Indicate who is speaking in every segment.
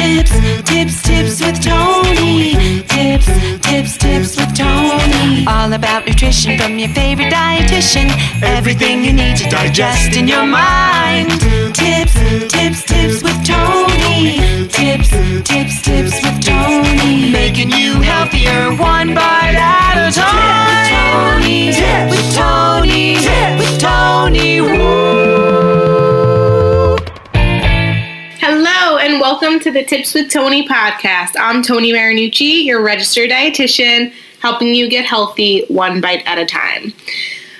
Speaker 1: Tips with Tony. Tips with Tony. All about nutrition from your favorite dietitian. Everything you need to digest in your mind. Tips with Tony. Tips with Tony. Making you healthier one bite at a time. With Tony. Woo.
Speaker 2: Hello and welcome to the Tips with Tony podcast. I'm Tony Marinucci, your registered dietitian, helping you get healthy one bite at a time.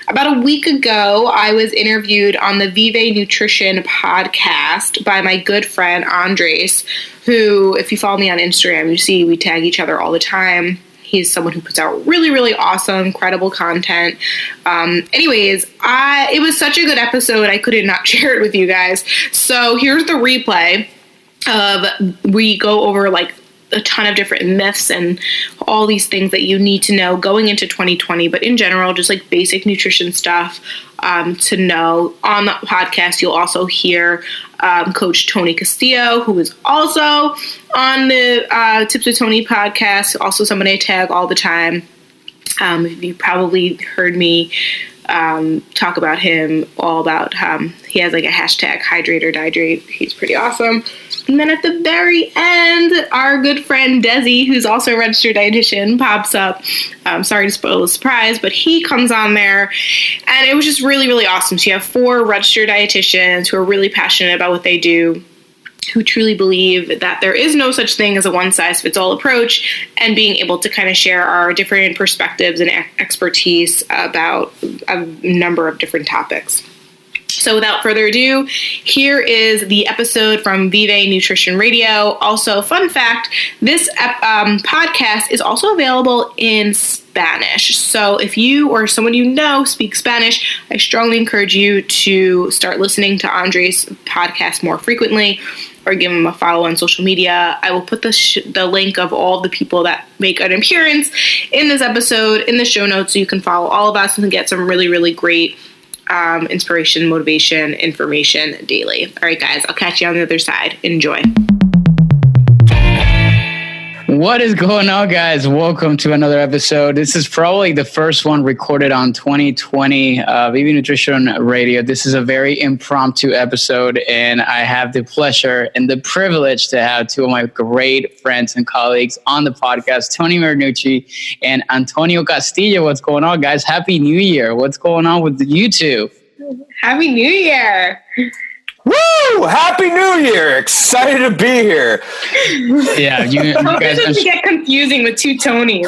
Speaker 2: About a week ago, I was interviewed on the Vive Nutrition podcast by my good friend Andres, who, if you follow me on Instagram, you see we tag each other all the time. He's someone who puts out really, really awesome, incredible content. It was such a good episode, I couldn't not share it with you guys. So here's the replay we go over like a ton of different myths and all these things that you need to know going into 2020, but in general, just like basic nutrition stuff to know. On the podcast, you'll also hear Coach Tony Castillo, who is also on the Tips with Tony podcast, also somebody I tag all the time. You probably heard me talk about him, all about he has like a hashtag hydrate or dihydrate. He's pretty awesome. And then at the very end, our good friend Desi, who's also a registered dietitian, pops up. Sorry to spoil the surprise, but he comes on there, and it was just really, really awesome. So you have 4 registered dietitians who are really passionate about what they do, who truly believe that there is no such thing as a one-size-fits-all approach, and being able to kind of share our different perspectives and expertise about a number of different topics. So without further ado, here is the episode from Vive Nutrition Radio. Also, fun fact, this podcast is also available in Spanish. So if you or someone you know speaks Spanish, I strongly encourage you to start listening to Andres' podcast more frequently, or give him a follow on social media. I will put the link of all the people that make an appearance in this episode in the show notes, so you can follow all of us and get some really, really great inspiration, motivation, information daily. All right, guys, I'll catch you on the other side. Enjoy.
Speaker 3: What is going on, guys? Welcome to another episode. This is probably the first one recorded on 2020 Vive Nutrition Radio. This is a very impromptu episode, and I have the pleasure and the privilege to have 2 of my great friends and colleagues on the podcast, Tony Marinucci and Antonio Castillo. What's going on, guys? Happy New Year. What's going on with you two?
Speaker 2: Happy New Year.
Speaker 4: Woo! Happy New Year! Excited to be here.
Speaker 3: Yeah, you guys
Speaker 2: doesn't get confusing with 2 Tonys.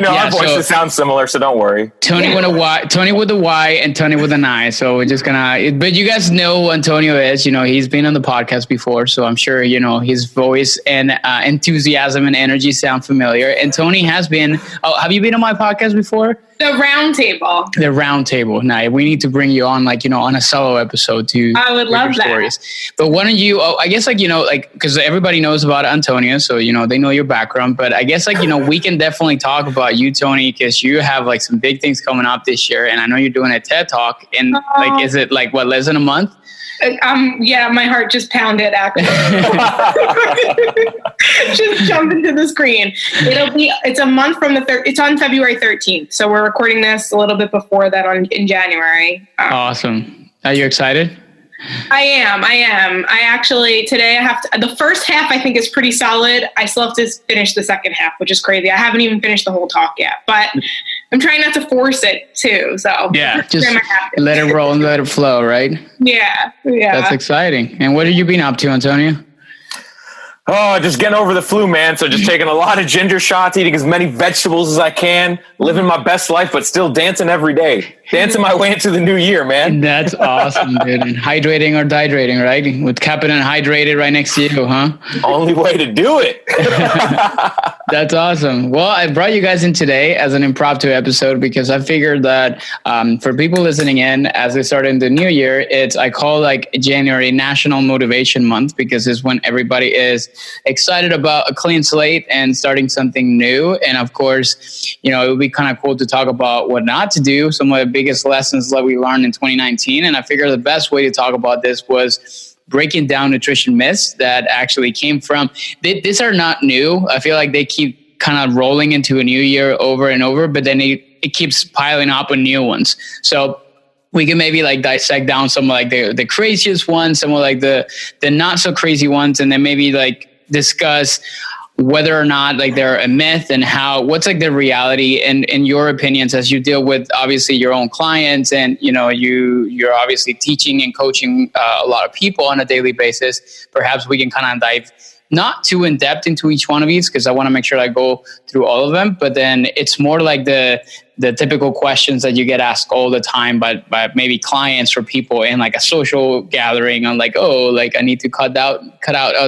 Speaker 4: Our voices sound similar, so don't worry.
Speaker 3: Tony with a Y, Tony with a Y, and Tony with an I. So we're just gonna. But you guys know who Antonio is. He's been on the podcast before, so I'm sure his voice and enthusiasm and energy sound familiar. And Tony has been. Oh, have you been on my podcast before?
Speaker 2: The round table.
Speaker 3: The round table. Now we need to bring you on, on a solo episode to.
Speaker 2: I would love that.
Speaker 3: Stories. But why don't you? I guess because everybody knows about Antonio, so they know your background. But I guess we can definitely talk about you, Tony, because you have some big things coming up this year, and I know you're doing a TED Talk. And is it less than a month?
Speaker 2: My heart just pounded actually. Just jump into the screen. It's a month from it's on February 13th. So we're recording this a little bit before that in January.
Speaker 3: Awesome. Are you excited?
Speaker 2: I am. I actually, today the first half I think is pretty solid. I still have to finish the second half, which is crazy. I haven't even finished the whole talk yet, but I'm trying not to force it too. So
Speaker 3: yeah, just let it roll and let it flow, right?
Speaker 2: Yeah.
Speaker 3: That's exciting. And what have you been up to, Antonio?
Speaker 4: Oh, just getting over the flu, man. So just taking a lot of ginger shots, eating as many vegetables as I can, living my best life, but still dancing every day. Dancing my way into the new year, man.
Speaker 3: That's awesome, dude. And hydrating or dehydrating, right? With Captain Hydrated right next to you, huh?
Speaker 4: Only way to do it.
Speaker 3: That's awesome. Well, I brought you guys in today as an impromptu episode because I figured that for people listening in as they start in the new year, I call January National Motivation Month because it's when everybody is excited about a clean slate and starting something new. And of course, it would be kind of cool to talk about what not to do, some of the biggest lessons that we learned in 2019. And I figured the best way to talk about this was breaking down nutrition myths that actually came from, these are not new. I feel like they keep kind of rolling into a new year over and over, but then it keeps piling up with new ones. So we can maybe like dissect down some like the craziest ones, some of like the not so crazy ones, and then maybe like discuss whether or not like they're a myth and what's like the reality and in your opinions as you deal with obviously your own clients, and you're obviously teaching and coaching a lot of people on a daily basis. Perhaps we can kind of dive not too in depth into each one of these, because I want to make sure I go through all of them, but then it's more like the typical questions that you get asked all the time by maybe clients or people in like a social gathering on like, oh, like I need to cut out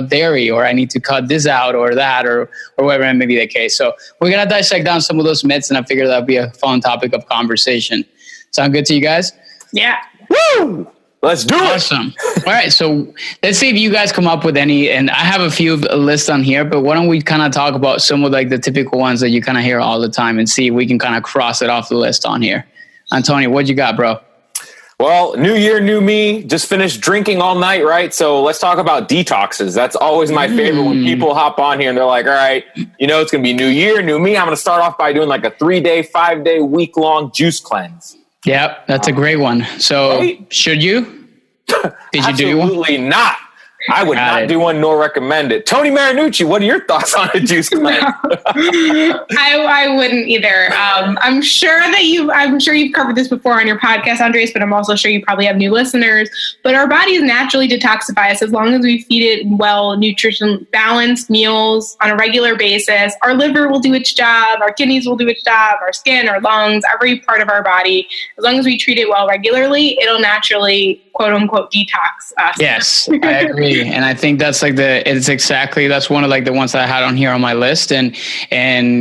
Speaker 3: dairy, or I need to cut this out or that, or whatever it may be the case. So we're going to dissect down some of those myths, and I figured that'd be a fun topic of conversation. Sound good to you guys?
Speaker 2: Yeah.
Speaker 4: Woo! Let's do it.
Speaker 3: Awesome. All right. So let's see if you guys come up with any, and I have a few lists on here, but why don't we kind of talk about some of like the typical ones that you kind of hear all the time and see if we can kind of cross it off the list on here. Antonio, what you got, bro?
Speaker 4: Well, new year, new me, just finished drinking all night, right? So let's talk about detoxes. That's always my favorite when people hop on here and they're like, all right, it's going to be new year, new me. I'm going to start off by doing like a 3-day, 5-day, week-long juice cleanse.
Speaker 3: Yep, that's a great one. So right? Should you? Did you do one?
Speaker 4: Absolutely not. I would not do one nor recommend it. Tony Marinucci, what are your thoughts on a juice cleanse?
Speaker 2: I wouldn't either. I'm sure you've covered this before on your podcast, Andres, but I'm also sure you probably have new listeners. But our bodies naturally detoxify us as long as we feed it well, nutrition, balanced meals on a regular basis. Our liver will do its job, our kidneys will do its job, our skin, our lungs, every part of our body. As long as we treat it well regularly, it'll naturally, quote unquote, detox us.
Speaker 3: Yes, I agree. And I think that's like that's one of like the ones that I had on here on my list. And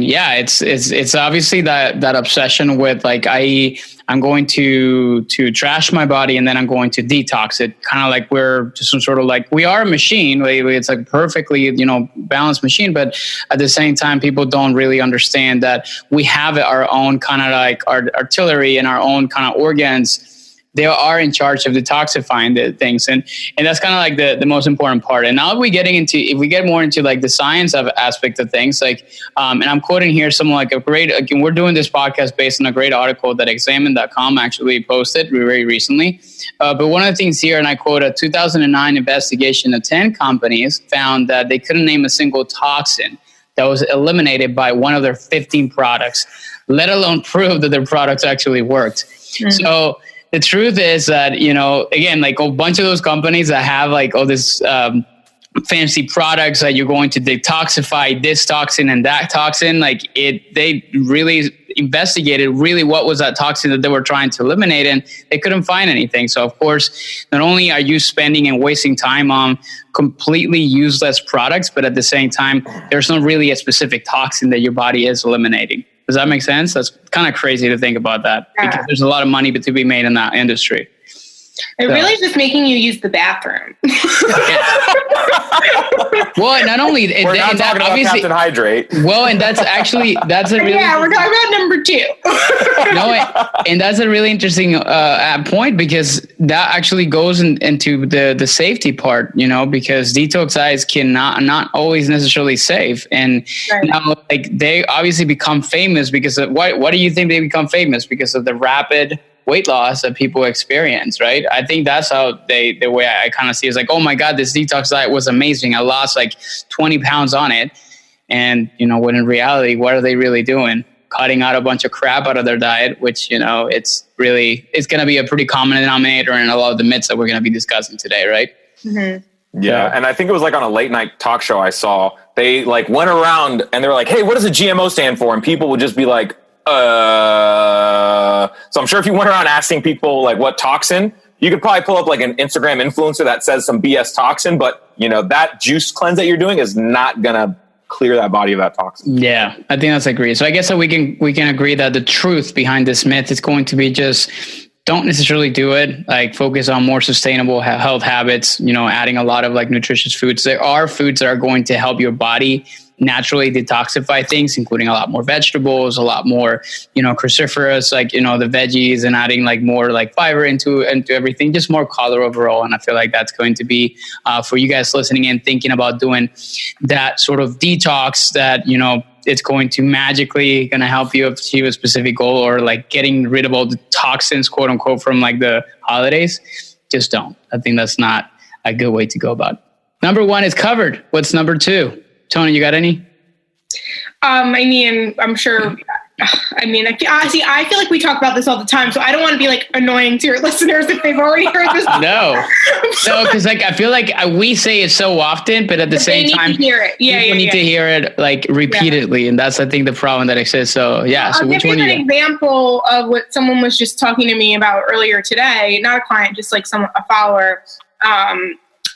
Speaker 3: yeah, it's obviously that obsession with like, I'm going to trash my body and then I'm going to detox it. Kind of like we're just some sort of like, we are a machine. It's like perfectly, balanced machine. But at the same time, people don't really understand that we have our own kind of like our artillery and our own kind of organs. They are in charge of detoxifying the things. And that's kind of like the most important part. And now if we get more into like the science of aspect of things, like, and I'm quoting here someone like we're doing this podcast based on a great article that examine.com actually posted very recently. But one of the things here, and I quote, a 2009 investigation of 10 companies found that they couldn't name a single toxin that was eliminated by one of their 15 products, let alone prove that their products actually worked. Mm-hmm. So the truth is that, again, like a bunch of those companies that have like all this fancy products that you're going to detoxify this toxin and that toxin, they really investigated really what was that toxin that they were trying to eliminate, and they couldn't find anything. So of course, not only are you spending and wasting time on completely useless products, but at the same time, there's not really a specific toxin that your body is eliminating. Does that make sense? That's kind of crazy to think about that, because there's a lot of money to be made in that industry.
Speaker 2: It really is just making you use the bathroom.
Speaker 3: Well, not only
Speaker 4: we're not talking about Captain Hydrate.
Speaker 3: Well, and that's a really
Speaker 2: we're talking about number 2.
Speaker 3: And that's a really interesting point, because that actually goes into the safety part, because detox eyes not always necessarily safe, and now they obviously become famous because of what do you think they become famous? Because of the rapid weight loss that people experience, right? I think that's how the way I kind of see it is like, oh my God, this detox diet was amazing. I lost like 20 pounds on it. And, when in reality, what are they really doing? Cutting out a bunch of crap out of their diet, which, it's going to be a pretty common denominator in a lot of the myths that we're going to be discussing today, right?
Speaker 2: Mm-hmm.
Speaker 4: Yeah. And I think it was like on a late night talk show I saw, they like went around and they were like, hey, what does a GMO stand for? And people would just be like, so I'm sure if you went around asking people like what toxin, you could probably pull up like an Instagram influencer that says some BS toxin, but that juice cleanse that you're doing is not going to clear that body of that toxin.
Speaker 3: Yeah, I think that's agreed. So I guess that we can agree that the truth behind this myth is going to be just don't necessarily do it. Like focus on more sustainable health habits, adding a lot of like nutritious foods. There are foods that are going to help your body naturally detoxify things, including a lot more vegetables, a lot more, cruciferous, like, the veggies, and adding like more like fiber into everything, just more color overall. And I feel like that's going to be for you guys listening and thinking about doing that sort of detox that, it's going to magically going to help you achieve a specific goal, or like getting rid of all the toxins, quote unquote, from like the holidays. Just don't. I think that's not a good way to go about it. Number 1 is covered. What's number 2? Tony, you got any?
Speaker 2: I'm sure. I feel like we talk about this all the time, so I don't want to be like annoying to your listeners if they've already heard this.
Speaker 3: No, because like I feel like we say it so often, but at the same time,
Speaker 2: to hear it.
Speaker 3: People need to hear it like repeatedly, and that's I think the problem that exists. So yeah, so which one? I'll give you
Speaker 2: an example of what someone was just talking to me about earlier today. Not a client, just like a follower.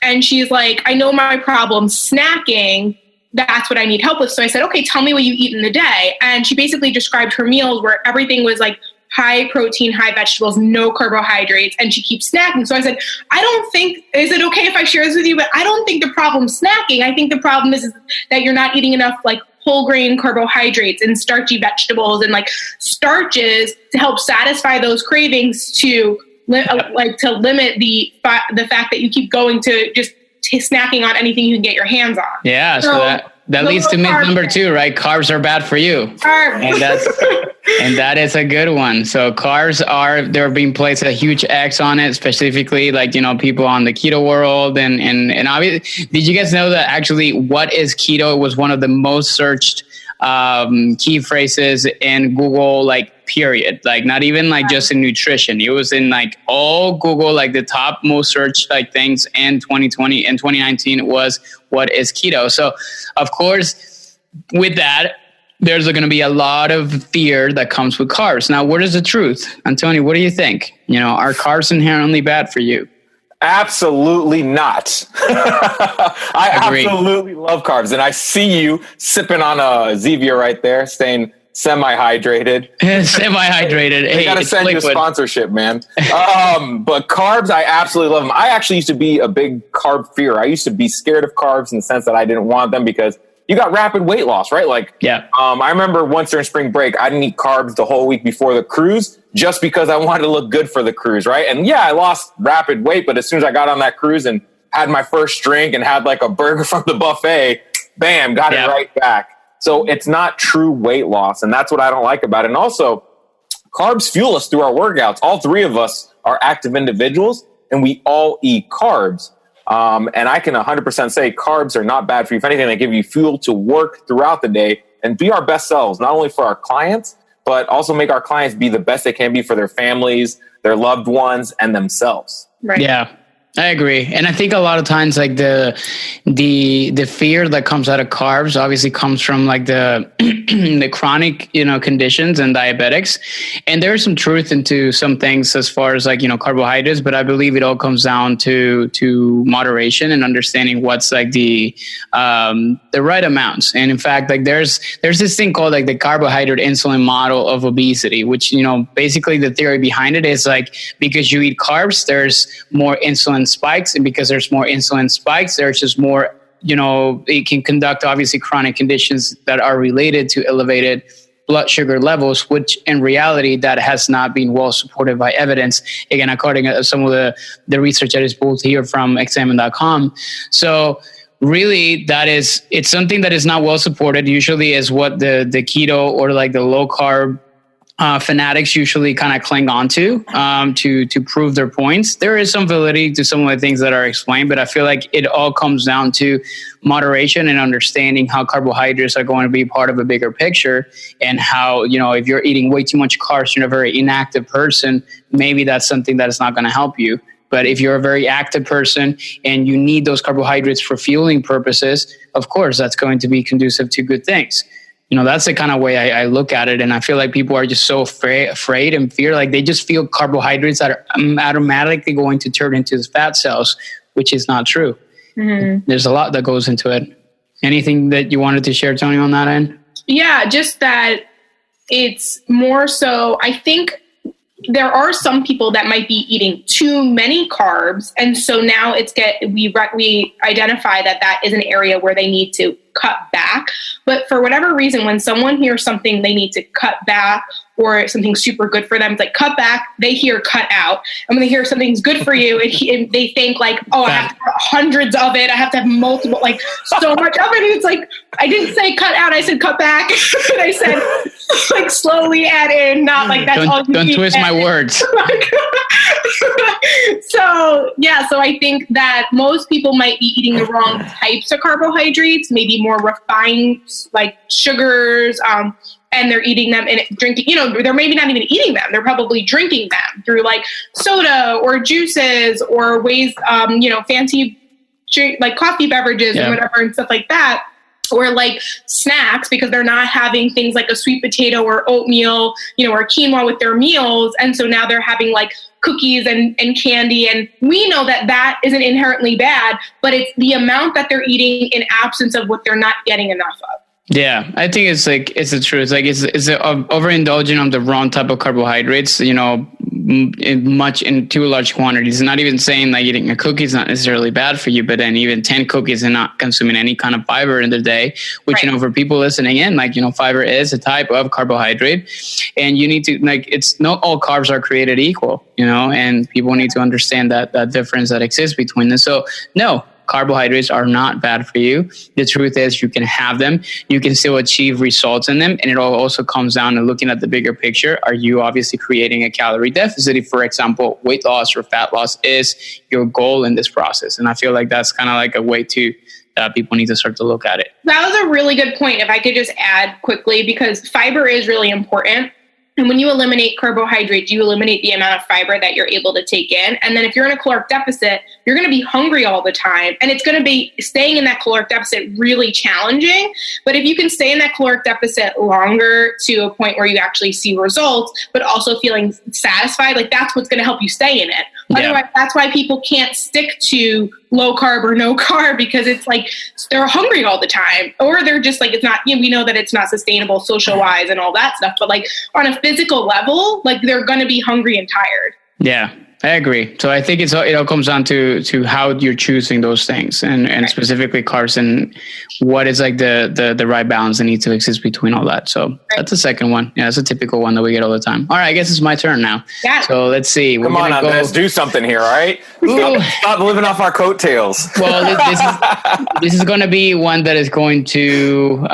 Speaker 2: And she's like, I know my problem snacking. That's what I need help with. So I said, okay, tell me what you eat in the day. And she basically described her meals where everything was like high protein, high vegetables, no carbohydrates, and she keeps snacking. So I said, is it okay if I share this with you? But I don't think the problem's snacking. I think the problem is that you're not eating enough like whole grain carbohydrates and starchy vegetables and like starches to help satisfy those cravings to limit the fact that you keep going to just snacking on anything you can get your hands on.
Speaker 3: Yeah, so that leads to myth number 2, right? Carbs are bad for you. And that is a good one. So carbs they're being placed a huge X on it, specifically like, people on the keto world. And obviously, did you guys know that actually what is keto was one of the most searched key phrases in Google, like period, like not even like just in nutrition. It was in like all Google, like the top most searched like things in 2020 and 2019 was what is keto. So of course with that, there's going to be a lot of fear that comes with carbs. Now, what is the truth? Antonio, what do you think? Are carbs inherently bad for you?
Speaker 4: Absolutely not. I
Speaker 3: Agreed.
Speaker 4: Absolutely love carbs. And I see you sipping on a Zevia right there, staying semi-hydrated.
Speaker 3: Semi-hydrated.
Speaker 4: They gotta send you a sponsorship, man. But carbs, I absolutely love them. I actually used to be a big carb fear. I used to be scared of carbs in the sense that I didn't want them because you got rapid weight loss, right? Like,
Speaker 3: yeah.
Speaker 4: I remember once during spring break, I didn't eat carbs the whole week before the cruise just because I wanted to look good for the cruise, right? And yeah, I lost rapid weight, but as soon as I got on that cruise and had my first drink and had like a burger from the buffet, bam, got it right back. So it's not true weight loss, and that's what I don't like about it. And also, carbs fuel us through our workouts. All 3 of us are active individuals, and we all eat carbs. And I can 100% say carbs are not bad for you. If anything, they give you fuel to work throughout the day and be our best selves, not only for our clients, but also make our clients be the best they can be for their families, their loved ones, and themselves.
Speaker 2: Right.
Speaker 3: Yeah. I agree. And I think a lot of times like the fear that comes out of carbs obviously comes from like the the chronic, conditions and diabetics. And there's some truth into some things as far as like, carbohydrates, but I believe it all comes down to moderation and understanding what's like the right amounts. And in fact, like there's this thing called like the carbohydrate insulin model of obesity, which, basically the theory behind it is like, because you eat carbs, there's more insulin spikes, and because there's more insulin spikes, there's just more, it can conduct obviously chronic conditions that are related to elevated blood sugar levels, which in reality that has not been well supported by evidence, again, according to some of the research that is pulled here from examine.com. So really it's something that is not well supported, usually is what the keto or like the low carb fanatics usually kind of cling on to prove their points. There is some validity to some of the things that are explained, but I feel like it all comes down to moderation and understanding how carbohydrates are going to be part of a bigger picture, and how, if you're eating way too much carbs, you're a very inactive person, maybe that's something that is not going to help you. But if you're a very active person and you need those carbohydrates for fueling purposes, of course, that's going to be conducive to good things. That's the kind of way I look at it. And I feel like people are just so afraid and fear, like they just feel carbohydrates that are automatically going to turn into fat cells, which is not true. Mm-hmm. There's a lot that goes into it. Anything that you wanted to share, Tony, on that end?
Speaker 2: Yeah, just that it's more so, I think there are some people that might be eating too many carbs. And so now we identify that is an area where they need to cut back. But for whatever reason, when someone hears something they need to cut back or something super good for them, it's like cut back, they hear cut out. And when they hear something's good for you, and they think like, oh, I have to have hundreds of it. I have to have multiple, like so much of it. And it's like, I didn't say cut out, I said cut back. And I said like slowly add in, not like that's all you
Speaker 3: don't
Speaker 2: need.
Speaker 3: twist my words.
Speaker 2: So I think that most people might be eating the wrong types of carbohydrates, maybe more refined like sugars, and they're eating them and drinking, they're maybe not even eating them. They're probably drinking them through like soda or juices or ways, fancy like coffee beverages and whatever and stuff like that. Or like snacks, because they're not having things like a sweet potato or oatmeal, or quinoa with their meals. And so now they're having like cookies and candy. And we know that that isn't inherently bad, but it's the amount that they're eating in absence of what they're not getting enough of.
Speaker 3: Yeah, I think it's the truth. Like it's overindulging on the wrong type of carbohydrates, in too large quantities. Not even saying like eating a cookie is not necessarily bad for you, but then even 10 cookies and not consuming any kind of fiber in the day, which, right. For people listening in, like, fiber is a type of carbohydrate, and you need to, like, it's not all carbs are created equal, and people need to understand that difference that exists between them. So no, carbohydrates are not bad for you. The truth is you can have them. You can still achieve results in them. And it all also comes down to looking at the bigger picture. Are you obviously creating a calorie deficit if, for example, weight loss or fat loss is your goal in this process? And I feel like that's kind of like a way to people need to start to look at it.
Speaker 2: That was a really good point. If I could just add quickly, because fiber is really important. And when you eliminate carbohydrates, you eliminate the amount of fiber that you're able to take in. And then if you're in a caloric deficit, you're going to be hungry all the time. And it's going to be staying in that caloric deficit really challenging. But if you can stay in that caloric deficit longer to a point where you actually see results, but also feeling satisfied, like that's what's going to help you stay in it. Yeah. Otherwise, that's why people can't stick to low carb or no carb, because it's like they're hungry all the time, or they're just like, it's not, we know that it's not sustainable social wise and all that stuff, but like on a physical level, like they're going to be hungry and tired.
Speaker 3: Yeah, I agree. So I think it all comes down to how you're choosing those things, and right. Specifically carbs, and what is like the right balance that needs to exist between all that. So right. That's the second one. Yeah, that's a typical one that we get all the time. All right, I guess it's my turn now. Yeah. So let's see.
Speaker 4: Come on, let's do something here, all right? Stop living off our coattails.
Speaker 3: Well, this is going to be one that is going to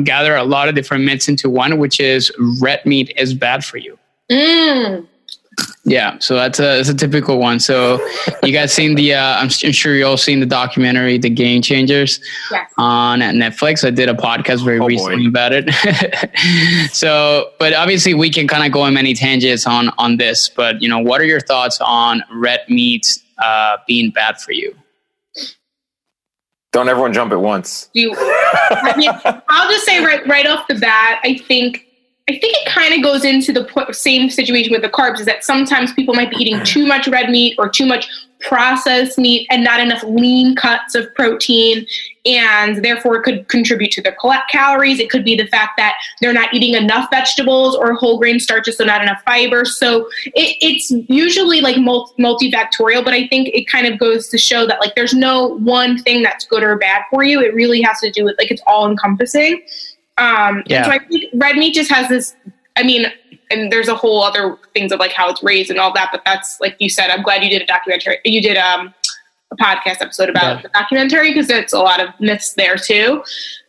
Speaker 3: gather a lot of different myths into one, which is red meat is bad for you. Yeah, so that's a typical one. So you guys seen I'm sure you all seen the documentary The Game Changers on Netflix. I did a podcast very recently about it. So, but obviously we can kind of go on many tangents on this, but what are your thoughts on red meat being bad for you?
Speaker 4: Don't everyone jump at once.
Speaker 2: I'll just say right off the bat, I think it kind of goes into the same situation with the carbs, is that sometimes people might be eating too much red meat or too much processed meat and not enough lean cuts of protein, and therefore it could contribute to their calories. It could be the fact that they're not eating enough vegetables or whole grain starches, so not enough fiber. So it's usually like multifactorial, but I think it kind of goes to show that like there's no one thing that's good or bad for you. It really has to do with like it's all encompassing. And so I think red meat just has this, and there's a whole other things of like how it's raised and all that, but that's like you said, I'm glad you did a documentary. You did a podcast episode about the documentary, because it's a lot of myths there too.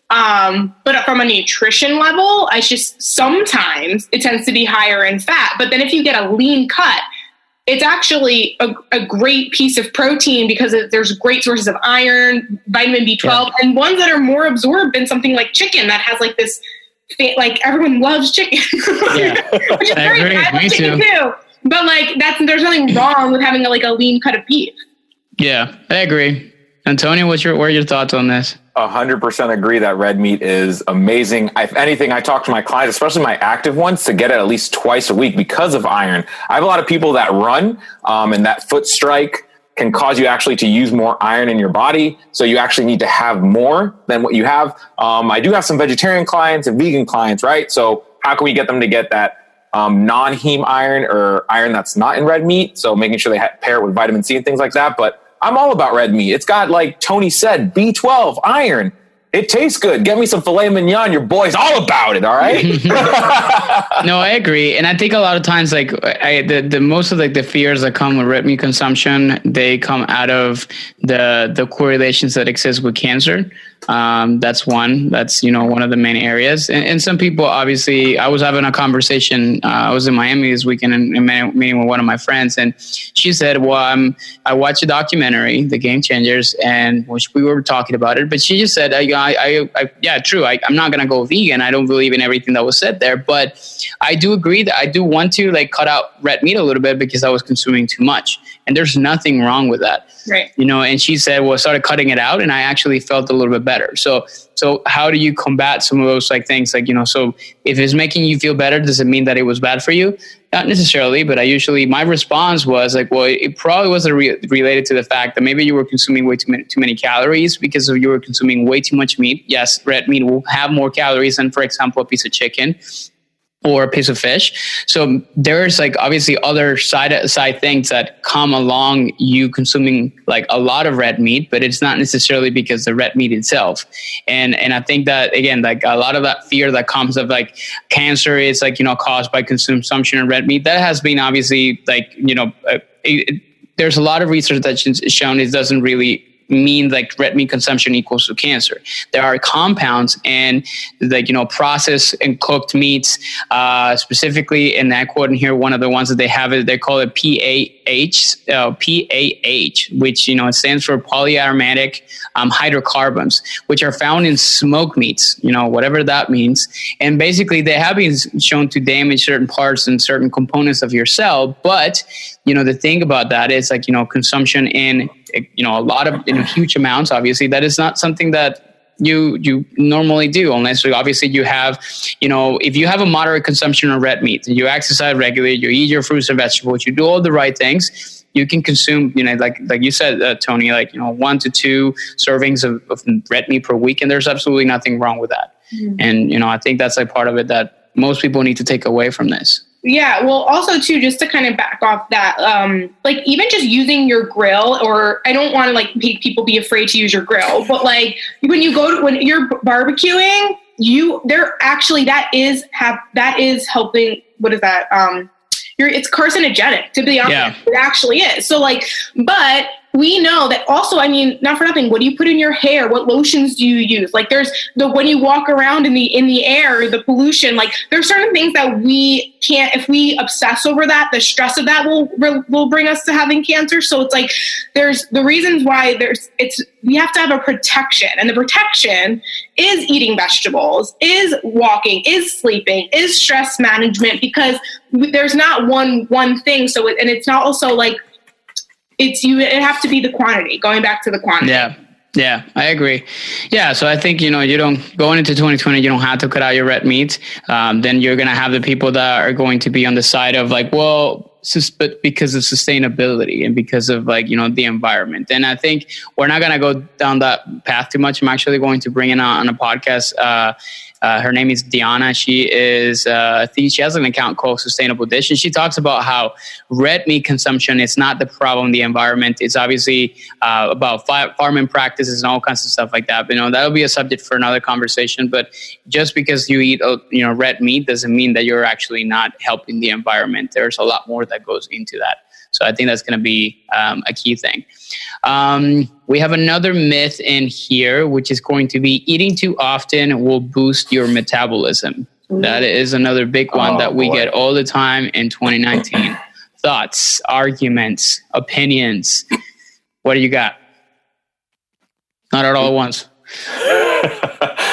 Speaker 2: But from a nutrition level, sometimes it tends to be higher in fat, but then if you get a lean cut, it's actually a great piece of protein, because there's great sources of iron, vitamin B12, and ones that are more absorbed than something like chicken that has like this, like everyone loves chicken, which is great. I love chicken too. But like there's nothing wrong with having a lean cut of beef.
Speaker 3: Yeah, I agree. Antonio, what are your thoughts on this?
Speaker 4: 100% agree that red meat is amazing. If anything, I talk to my clients, especially my active ones, to get it at least twice a week because of iron. I have a lot of people that run, and that foot strike can cause you actually to use more iron in your body. So you actually need to have more than what you have. I do have some vegetarian clients and vegan clients, right? So how can we get them to get that non-heme iron, or iron that's not in red meat? So making sure they pair it with vitamin C and things like that. But I'm all about red meat. It's got, like Tony said, B12, iron. It tastes good. Get me some filet mignon. Your boy's all about it. All right.
Speaker 3: No, I agree. And I think a lot of times, like the most of like the fears that come with red meat consumption, they come out of the correlations that exist with cancer. That's one. That's, one of the main areas. And some people, obviously, I was having a conversation. I was in Miami this weekend and meeting with one of my friends, and she said, "Well, I watched a documentary, The Game Changers, and which we were talking about it." But she just said, "Yeah, true. I'm not gonna go vegan. I don't believe in everything that was said there, but I do agree that I do want to like cut out red meat a little bit because I was consuming too much, and there's nothing wrong with that."
Speaker 2: Right.
Speaker 3: And she said, well, I started cutting it out and I actually felt a little bit better. So how do you combat some of those like things? Like, so if it's making you feel better, does it mean that it was bad for you? Not necessarily, but my response was like, well, it probably wasn't related to the fact that maybe you were consuming way too many calories because you were consuming way too much meat. Yes, red meat will have more calories than, for example, a piece of chicken or a piece of fish. So there's like obviously other side things that come along you consuming like a lot of red meat, but it's not necessarily because the red meat itself. And I think that, again, like a lot of that fear that comes of like cancer is like, caused by consumption of red meat. That has been obviously like, there's a lot of research that's shown it doesn't really mean like red meat consumption equals to cancer. There are compounds and like, processed and cooked meats, specifically, and I quote in here, one of the ones that they have it, they call it PAH, which, it stands for polyaromatic hydrocarbons, which are found in smoked meats, whatever that means. And basically they have been shown to damage certain parts and certain components of your cell. But, the thing about that is like, consumption in, a lot of, huge amounts, obviously, that is not something that you normally do, unless obviously you have, if you have a moderate consumption of red meat, you exercise regularly, you eat your fruits and vegetables, you do all the right things, you can consume, like you said, Tony, like, 1 to 2 servings of red meat per week. And there's absolutely nothing wrong with that. Mm-hmm. And, I think that's like part of it that most people need to take away from this.
Speaker 2: Yeah, well, also too, just to kind of back off that, like even just using your grill, or I don't want to like make people be afraid to use your grill, but like when you're barbecuing, that is helping. What is that? It's carcinogenic, to be honest. Yeah. It actually is. So like, but we know that also, not for nothing, what do you put in your hair? What lotions do you use? Like there's when you walk around in the air, the pollution, like there's certain things that we can't, if we obsess over that, the stress of that will bring us to having cancer. So it's like, there's the reasons why we have to have a protection, and the protection is eating vegetables, is walking, is sleeping, is stress management, because there's not one thing. So, and it's not also like, it have to be the quantity, going back to the quantity.
Speaker 3: Yeah, I agree. Yeah, so I think, you don't, going into 2020, you don't have to cut out your red meat. Then you're going to have the people that are going to be on the side of like, well, but because of sustainability and because of like, the environment. And I think we're not going to go down that path too much. I'm actually going to bring in on a podcast. Her name is Diana. She is, I think she has an account called Sustainable Dish. And she talks about how red meat consumption is not the problem, the environment. It's obviously about farming practices and all kinds of stuff like that. But, that'll be a subject for another conversation. But just because you eat, red meat doesn't mean that you're actually not helping the environment. There's a lot more that goes into that. So I think that's going to be a key thing. We have another myth in here, which is going to be eating too often will boost your metabolism. That is another big one that we get all the time in 2019. Thoughts, arguments, opinions. What do you got? Not at all at once.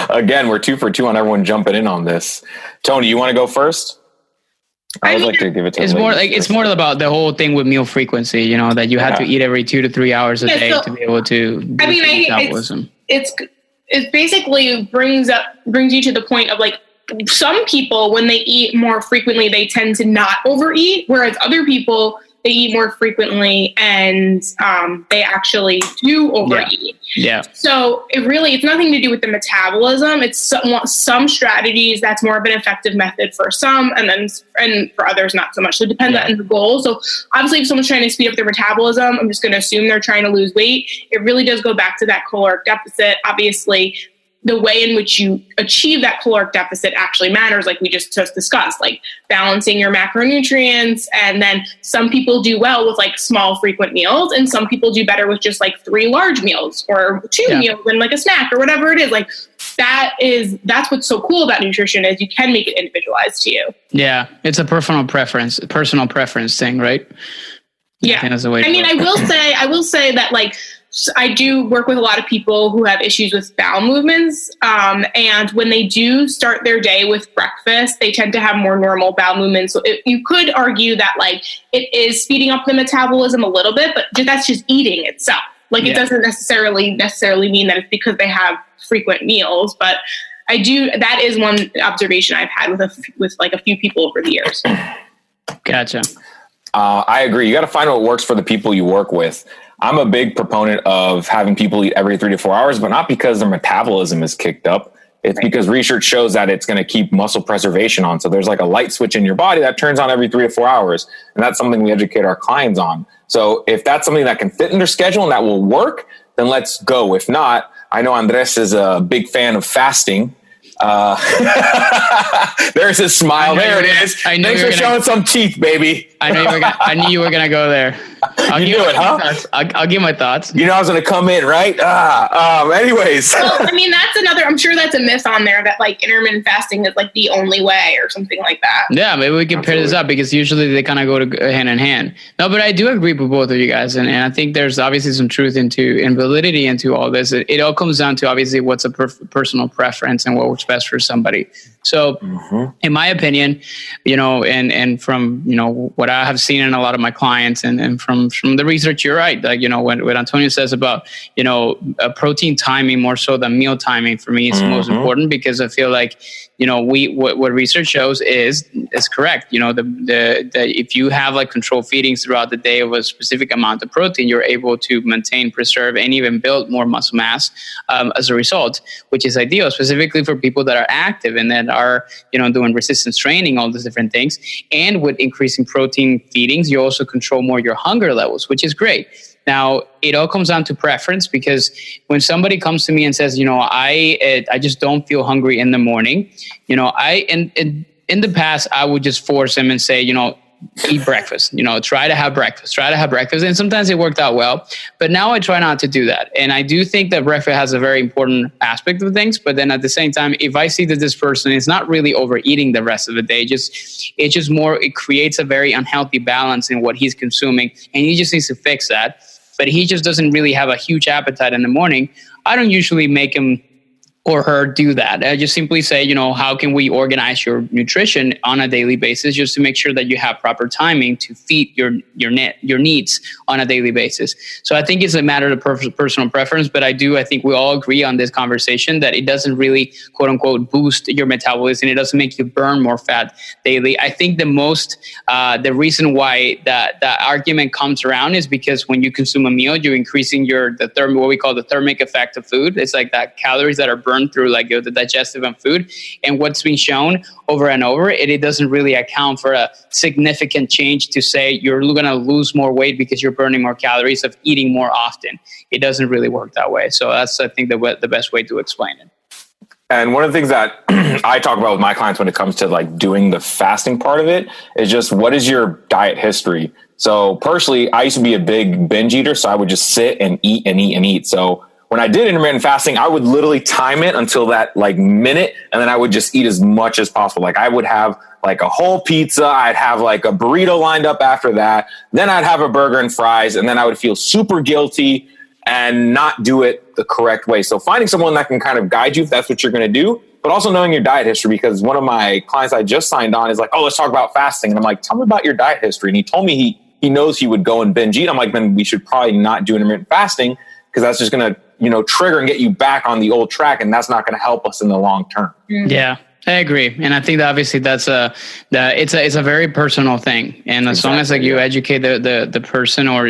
Speaker 4: Again, we're 2 for 2 on everyone jumping in on this. Tony, you want to go first? I would like to give it to.
Speaker 3: It's more about the whole thing with meal frequency. That you have to eat every 2 to 3 hours a day to be able to. Metabolism.
Speaker 2: It basically brings you to the point of like, some people when they eat more frequently they tend to not overeat, whereas other people they eat more frequently and they actually do overeat.
Speaker 3: Yeah.
Speaker 2: So it's nothing to do with the metabolism. It's some strategies that's more of an effective method for some, and for others not so much. So it depends on the goal. So obviously, if someone's trying to speed up their metabolism, I'm just going to assume they're trying to lose weight. It really does go back to that caloric deficit. Obviously, the way in which you achieve that caloric deficit actually matters, like we just discussed, like balancing your macronutrients. And then some people do well with like small frequent meals, and some people do better with just like 3 large meals or 2 meals and like a snack or whatever it is. Like that's what's so cool about nutrition, is you can make it individualized to you.
Speaker 3: Yeah. It's a personal preference thing, right?
Speaker 2: Yeah. I will say that like, I do work with a lot of people who have issues with bowel movements. And when they do start their day with breakfast, they tend to have more normal bowel movements. So you could argue that like it is speeding up the metabolism a little bit, but that's just eating itself. Like it doesn't necessarily mean that it's because they have frequent meals, but that is one observation I've had with like a few people over the years.
Speaker 3: Gotcha.
Speaker 4: I agree. You got to find what works for the people you work with. I'm a big proponent of having people eat every 3 to 4 hours, but not because their metabolism is kicked up. It's because research shows that it's going to keep muscle preservation on. So there's like a light switch in your body that turns on every 3 to 4 hours. And that's something we educate our clients on. So if that's something that can fit in their schedule and that will work, then let's go. If not, I know Andres is a big fan of fasting. There's his smile. There it is. Thanks for showing some teeth, baby.
Speaker 3: I knew you were gonna go there. I'll give my thoughts.
Speaker 4: You know I was gonna come in, right? Anyways.
Speaker 2: Well, I mean, I'm sure that's a myth on there that like intermittent fasting is like the only way or something like that.
Speaker 3: Yeah, maybe we can pair this up, because usually they kind of go hand in hand. No, but I do agree with both of you guys, and I think there's obviously some truth and validity into all this. It all comes down to obviously what's a personal preference and what works best for somebody. So in my opinion, and from, what I have seen in a lot of my clients and from the research, you're right. Like, what Antonio says about, protein timing more so than meal timing for me is most important, because I feel like, what research shows is correct. If you have like controlled feedings throughout the day of a specific amount of protein, you're able to maintain, preserve, and even build more muscle mass as a result, which is ideal, specifically for people that are active and that are, doing resistance training, all these different things. And with increasing protein feedings, you also control more your hunger levels, which is great. Now, it all comes down to preference, because when somebody comes to me and says, I just don't feel hungry in the morning, in the past, I would just force them and say, eat breakfast, try to have breakfast. And sometimes it worked out well, but now I try not to do that. And I do think that breakfast has a very important aspect of things. But then at the same time, if I see that this person is not really overeating the rest of the day, it creates a very unhealthy balance in what he's consuming. And he just needs to fix that. But he just doesn't really have a huge appetite in the morning. I don't usually make him or her do that. I just simply say, how can we organize your nutrition on a daily basis, just to make sure that you have proper timing to feed your needs on a daily basis. So I think it's a matter of personal preference, but I think we all agree on this conversation that it doesn't really, quote unquote, boost your metabolism. It doesn't make you burn more fat daily. I think the reason why that argument comes around is because when you consume a meal, you're increasing what we call the thermic effect of food. It's like that calories that are burned through like the digestive and food. And what's been shown over and over, it doesn't really account for a significant change to say you're going to lose more weight because you're burning more calories of eating more often. It doesn't really work that way. So that's, I think, the best way to explain it.
Speaker 4: And one of the things that I talk about with my clients when it comes to like doing the fasting part of it is just, what is your diet history? So personally, I used to be a big binge eater. So I would just sit and eat and eat and eat. So when I did intermittent fasting, I would literally time it until that like minute, and then I would just eat as much as possible. Like I would have like a whole pizza. I'd have like a burrito lined up after that. Then I'd have a burger and fries, and then I would feel super guilty and not do it the correct way. So finding someone that can kind of guide you if that's what you're going to do, but also knowing your diet history, because one of my clients I just signed on is like, oh, let's talk about fasting. And I'm like, tell me about your diet history. And he told me he knows he would go and binge eat. I'm like, then we should probably not do intermittent fasting, because that's just going to, trigger and get you back on the old track. And that's not going to help us in the long term.
Speaker 3: Yeah. I agree, and I think that obviously it's a very personal thing, and as long as like you educate the person, or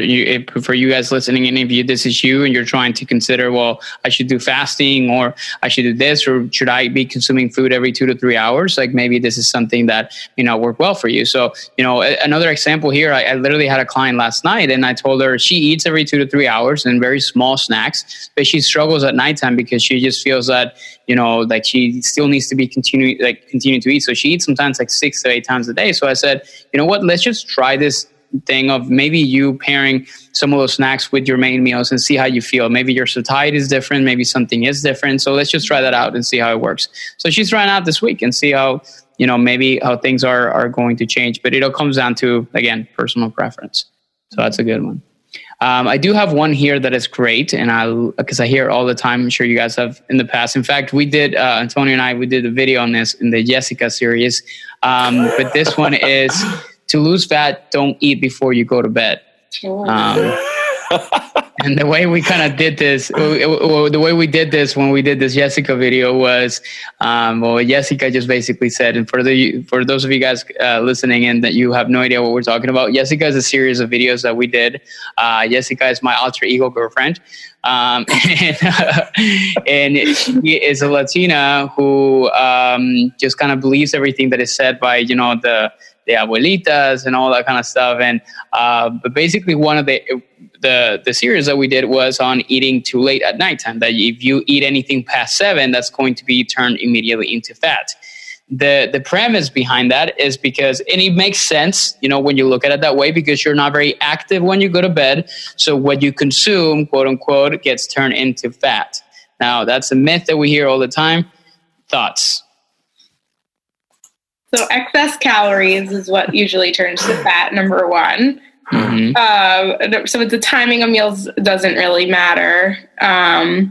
Speaker 3: for you guys listening, any of you, this is you, and you're trying to consider, well, I should do fasting, or I should do this, or should I be consuming food every 2 to 3 hours? Like maybe this is something that work well for you. So another example here, I literally had a client last night, and I told her she eats every 2 to 3 hours and very small snacks, but she struggles at nighttime because she just feels that like she still needs to be continue to eat. So she eats sometimes like 6 to 8 times a day. So I said, you know what, let's just try this thing of maybe you pairing some of those snacks with your main meals and see how you feel. Maybe your satiety is different. Maybe something is different. So let's just try that out and see how it works. So she's trying out this week and see how, maybe how things are going to change. But it all comes down to, again, personal preference. So that's a good one. I do have one here that is great, and because I hear it all the time. I'm sure you guys have in the past. In fact, we did, Antonio and I, we did a video on this in the Jessica series. But this one is to lose fat, don't eat before you go to bed. And the way we kind of did this, the way we did this when we did this Jessica video was, Jessica just basically said, and for those of you guys listening in that you have no idea what we're talking about, Jessica is a series of videos that we did. Jessica is my alter ego girlfriend. And she is a Latina who just kind of believes everything that is said by, the abuelitas and all that kind of stuff. And but basically one of the series that we did was on eating too late at nighttime, that if you eat anything past 7, that's going to be turned immediately into fat. The premise behind that is because, and it makes sense, when you look at it that way, because you're not very active when you go to bed. So what you consume, quote unquote, gets turned into fat. Now, that's a myth that we hear all the time. Thoughts?
Speaker 2: So excess calories is what usually turns to fat, number one.
Speaker 3: Mm-hmm.
Speaker 2: So the timing of meals doesn't really matter. That's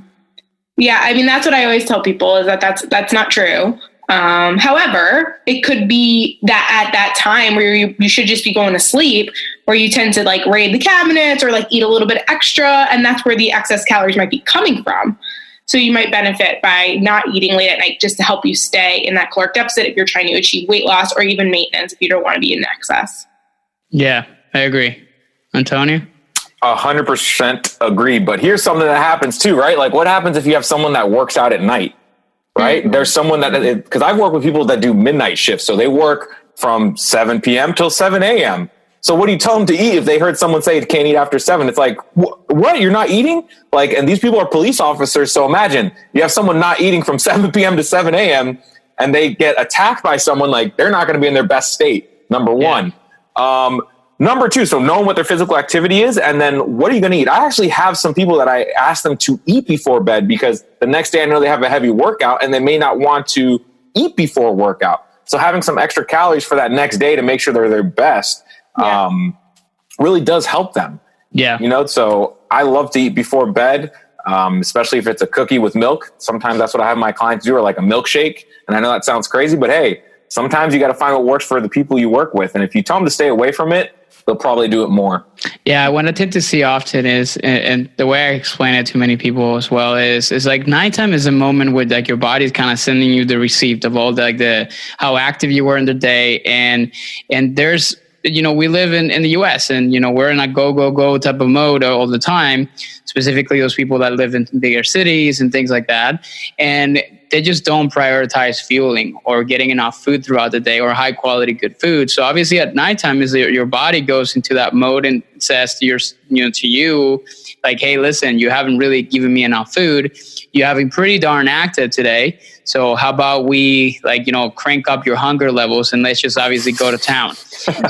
Speaker 2: what I always tell people, is that's not true. However, it could be that at that time where you should just be going to sleep, where you tend to like raid the cabinets or like eat a little bit extra, and that's where the excess calories might be coming from. So you might benefit by not eating late at night just to help you stay in that caloric deficit if you're trying to achieve weight loss, or even maintenance if you don't want to be in excess.
Speaker 3: Yeah, I agree. Antonio?
Speaker 4: 100% agree. But here's something that happens too, right? Like what happens if you have someone that works out at night, right? Mm-hmm. There's someone because I've worked with people that do midnight shifts. So they work from 7 p.m. till 7 a.m. So what do you tell them to eat if they heard someone say it can't eat after 7? It's like, what? You're not eating? Like, and these people are police officers. So imagine you have someone not eating from 7 p.m. to 7 a.m. and they get attacked by someone, like they're not going to be in their best state. Number one. Number two, so knowing what their physical activity is, and then what are you going to eat? I actually have some people that I ask them to eat before bed, because the next day I know they have a heavy workout and they may not want to eat before workout. So having some extra calories for that next day to make sure they're their best really does help them.
Speaker 3: Yeah.
Speaker 4: So I love to eat before bed, especially if it's a cookie with milk. Sometimes that's what I have my clients do, or like a milkshake. And I know that sounds crazy, but hey, sometimes you got to find what works for the people you work with. And if you tell them to stay away from it, they'll probably do it more. Yeah,
Speaker 3: what I tend to see often is, and the way I explain it to many people as well, is like nighttime is a moment where like your body's kind of sending you the receipt of all the how active you were in the day, and there's we live in the US, and we're in a go type of mode all the time, specifically those people that live in bigger cities and things like that, and they just don't prioritize fueling or getting enough food throughout the day, or high quality good food. So obviously at nighttime is your body goes into that mode and says to you like, hey, listen, you haven't really given me enough food. You're having pretty darn active today. So how about we crank up your hunger levels and let's just obviously go to town.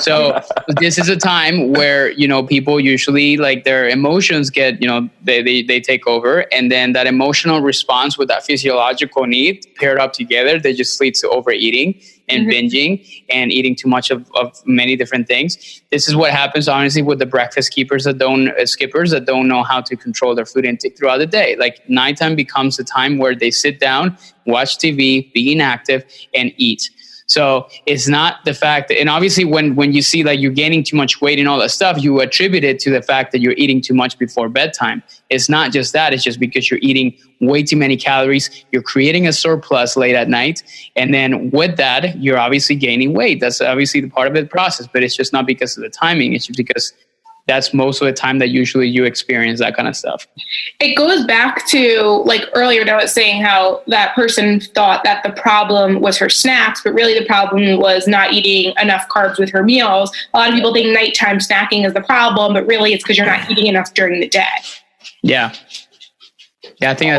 Speaker 3: So this is a time where, people usually like their emotions get, they take over, and then that emotional response with that physiological need paired up together, they just leads to overeating and binging and eating too much of many different things. This is what happens, honestly, with the breakfast skippers that don't know how to control their food intake throughout the day. Like nighttime becomes a time where they sit down, watch TV, be inactive, and eat. So it's not the fact that, and obviously when you see like you're gaining too much weight and all that stuff, you attribute it to the fact that you're eating too much before bedtime. It's not just that. It's just because you're eating way too many calories. You're creating a surplus late at night. And then with that, you're obviously gaining weight. That's obviously the part of the process, but it's just not because of the timing. It's just because that's most of the time that usually you experience that kind of stuff.
Speaker 2: It goes back to, like earlier, I was saying how that person thought that the problem was her snacks, but really the problem was not eating enough carbs with her meals. A lot of people think nighttime snacking is the problem, but really it's because you're not eating enough during the day.
Speaker 3: Yeah. Yeah, I think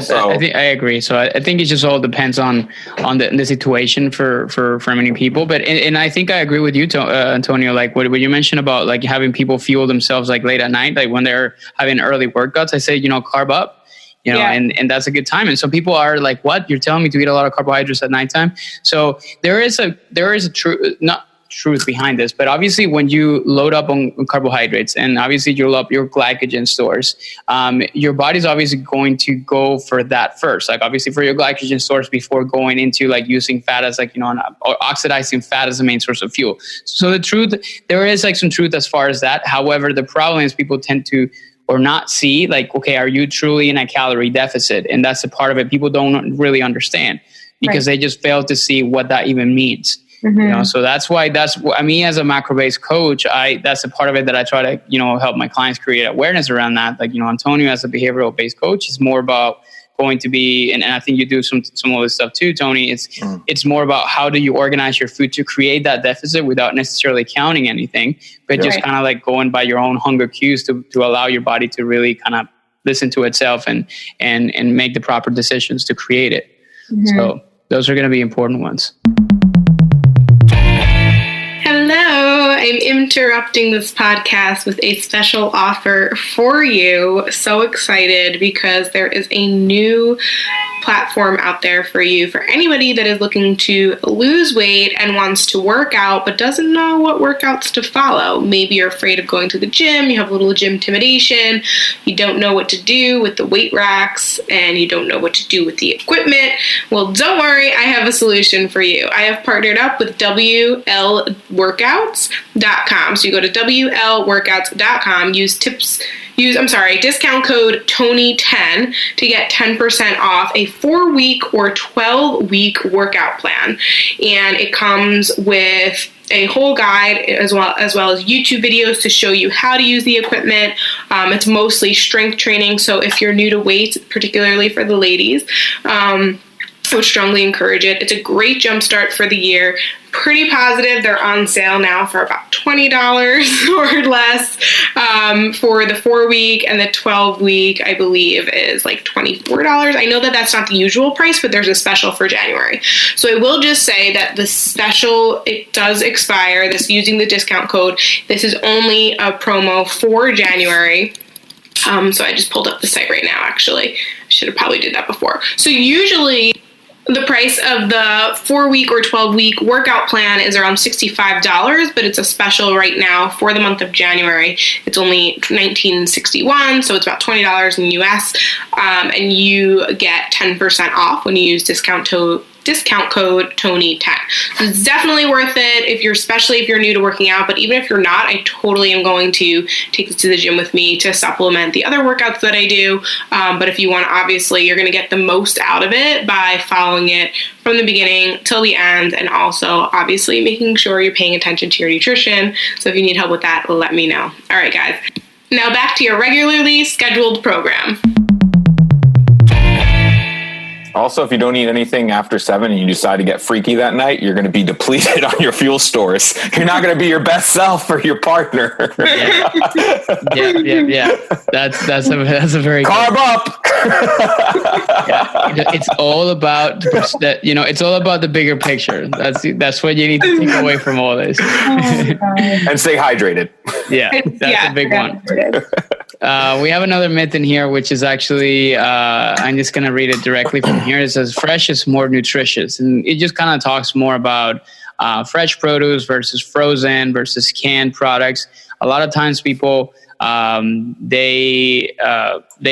Speaker 3: I agree. So I think it just all depends on the situation for many people. But and I think I agree with you, Antonio. Like what you mentioned about like having people fuel themselves like late at night, like when they're having early workouts. I say carb up, and that's a good time. And so people are like, "What? You're telling me to eat a lot of carbohydrates at nighttime?" So there is a not truth behind this, but obviously when you load up on carbohydrates and obviously you load up your glycogen stores, your body's obviously going to go for that first, like obviously for your glycogen stores before going into like using fat as like, or oxidizing fat as the main source of fuel. So the truth, there is like some truth as far as that. However, the problem is people tend to or not see like, okay, are you truly in a calorie deficit? And that's a part of it people don't really understand because they just fail to see what that even means. Mm-hmm. So that's why me as a macro-based coach, that's a part of it that I try to, help my clients create awareness around that. Like, Antonio as a behavioral based coach is more about going to be, and I think you do some of this stuff too, Tony. It's more about how do you organize your food to create that deficit without necessarily counting anything, but just kind of like going by your own hunger cues to allow your body to really kind of listen to itself and make the proper decisions to create it. Mm-hmm. So those are going to be important ones.
Speaker 2: Hello, I'm interrupting this podcast with a special offer for you. So excited because there is a new platform out there for you, for anybody that is looking to lose weight and wants to work out but doesn't know what workouts to follow. Maybe you're afraid of going to the gym, you have a little gym intimidation, you don't know what to do with the weight racks, and you don't know what to do with the equipment. Well, don't worry, I have a solution for you. I have partnered up with WLWorkouts.com. So you go to WLWorkouts.com, discount code TONY10 to get 10% off a 4-week or 12-week workout plan. And it comes with a whole guide as well as YouTube videos to show you how to use the equipment. It's mostly strength training. So if you're new to weights, particularly for the ladies, I would strongly encourage it. It's a great jumpstart for the year. Pretty positive they're on sale now for about $20 or less for the 4-week, and the 12-week, I believe, is like $24. I know that that's not the usual price, but there's a special for January. So I will just say that the special, it does expire. This using the discount code. This is only a promo for January. So I just pulled up the site right now, actually. I should have probably did that before. So usually the price of the 4-week or 12-week workout plan is around $65, but it's a special right now for the month of January. It's only $19.61, so it's about $20 in US, and you get 10% off when you use discount code TONY10. So it's definitely worth it especially if you're new to working out, but even if you're not, I totally am going to take this to the gym with me to supplement the other workouts that I do. But if you want, obviously, you're going to get the most out of it by following it from the beginning till the end, and also obviously making sure you're paying attention to your nutrition. So if you need help with that, let me know. All right, guys. Now back to your regularly scheduled program.
Speaker 4: Also, if you don't eat anything after 7 and you decide to get freaky that night, you're going to be depleted on your fuel stores. You're not going to be your best self for your partner.
Speaker 3: Yeah. That's a very
Speaker 4: carb up.
Speaker 3: It's all about that. It's all about the bigger picture. That's what you need to take away from all this.
Speaker 4: And stay hydrated.
Speaker 3: Yeah, that's a big one. We have another myth in here, which is actually, I'm just going to read it directly from here. It says fresh is more nutritious. And it just kind of talks more about fresh produce versus frozen versus canned products. A lot of times people, they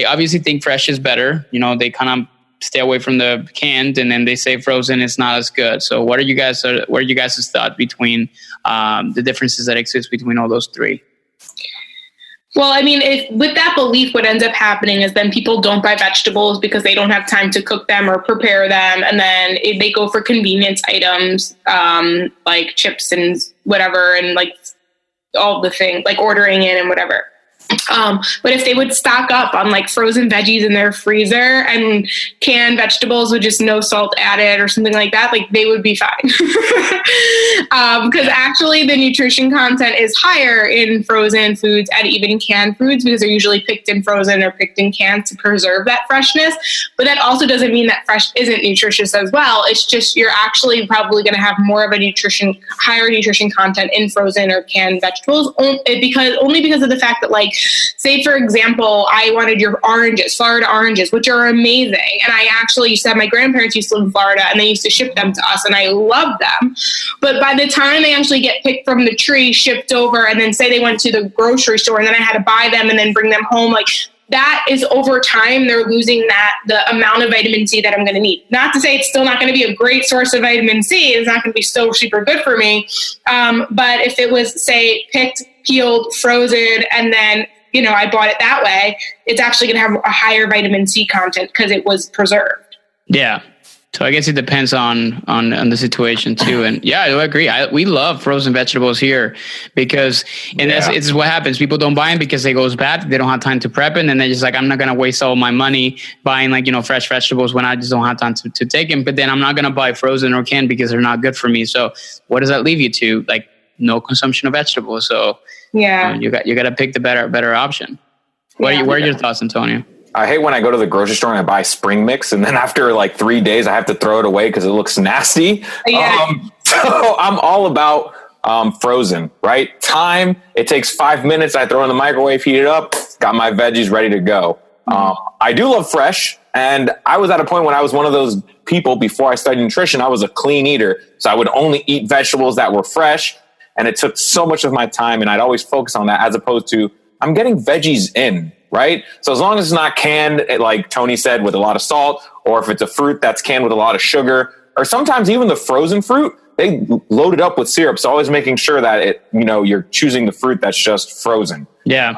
Speaker 3: obviously think fresh is better. They kind of stay away from the canned, and then they say frozen is not as good. So what are you guys' thought between the differences that exist between all those three?
Speaker 2: Well, I mean, with that belief, what ends up happening is then people don't buy vegetables because they don't have time to cook them or prepare them. And then they go for convenience items, like chips and whatever, and like all the things, like ordering in and whatever. But if they would stock up on like frozen veggies in their freezer and canned vegetables with just no salt added or something like that, like they would be fine. Because actually the nutrition content is higher in frozen foods and even in canned foods because they're usually picked and frozen or picked in cans to preserve that freshness. But that also doesn't mean that fresh isn't nutritious as well. It's just you're actually probably going to have more of a higher nutrition content in frozen or canned vegetables only because of the fact that, like, say, for example, I wanted your oranges, Florida oranges, which are amazing. And I actually used to have my grandparents used to live in Florida and they used to ship them to us and I loved them. But by the time they actually get picked from the tree, shipped over, and then say they went to the grocery store and then I had to buy them and then bring them home, like that is over time, they're losing the amount of vitamin C that I'm going to need. Not to say it's still not going to be a great source of vitamin C. It's not going to be so super good for me. But if it was, say, picked, peeled, frozen, and then I bought it that way, it's actually going to have a higher vitamin C content because it was preserved.
Speaker 3: Yeah. So I guess it depends on the situation too. And yeah, I agree. We love frozen vegetables here because, and it's what happens. People don't buy them because they goes bad. They don't have time to prep it. And they're just like, I'm not going to waste all my money buying fresh vegetables when I just don't have time to take them. But then I'm not going to buy frozen or canned because they're not good for me. So what does that leave you to? Like no consumption of vegetables. So yeah, you got to pick the better option. What are your thoughts, Antonio?
Speaker 4: I hate when I go to the grocery store and I buy spring mix, and then after like 3 days, I have to throw it away because it looks nasty. Yeah. So I'm all about frozen, right? Time, it takes 5 minutes. I throw it in the microwave, heat it up, got my veggies ready to go. I do love fresh, and I was at a point when I was one of those people before I studied nutrition. I was a clean eater, so I would only eat vegetables that were fresh. And it took so much of my time, and I'd always focus on that as opposed to I'm getting veggies in, right? So as long as it's not canned, like Tony said, with a lot of salt, or if it's a fruit that's canned with a lot of sugar, or sometimes even the frozen fruit, they load it up with syrup. So always making sure that you're choosing the fruit that's just frozen.
Speaker 3: Yeah.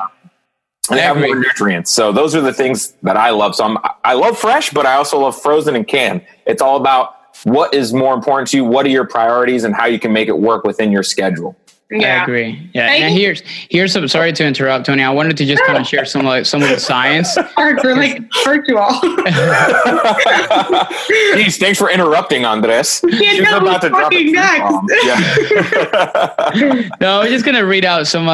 Speaker 4: And they have more nutrients. So those are the things that I love. So I love fresh, but I also love frozen and canned. It's all about what is more important to you, what are your priorities, and how you can make it work within your schedule.
Speaker 3: Yeah. I agree. Yeah. And here's some, sorry to interrupt, Tony. I wanted to just kind of share some of the science.
Speaker 2: We're like virtual.
Speaker 4: Jeez, thanks for interrupting, Andres. She's about to drop it.
Speaker 3: No, I'm just gonna read out some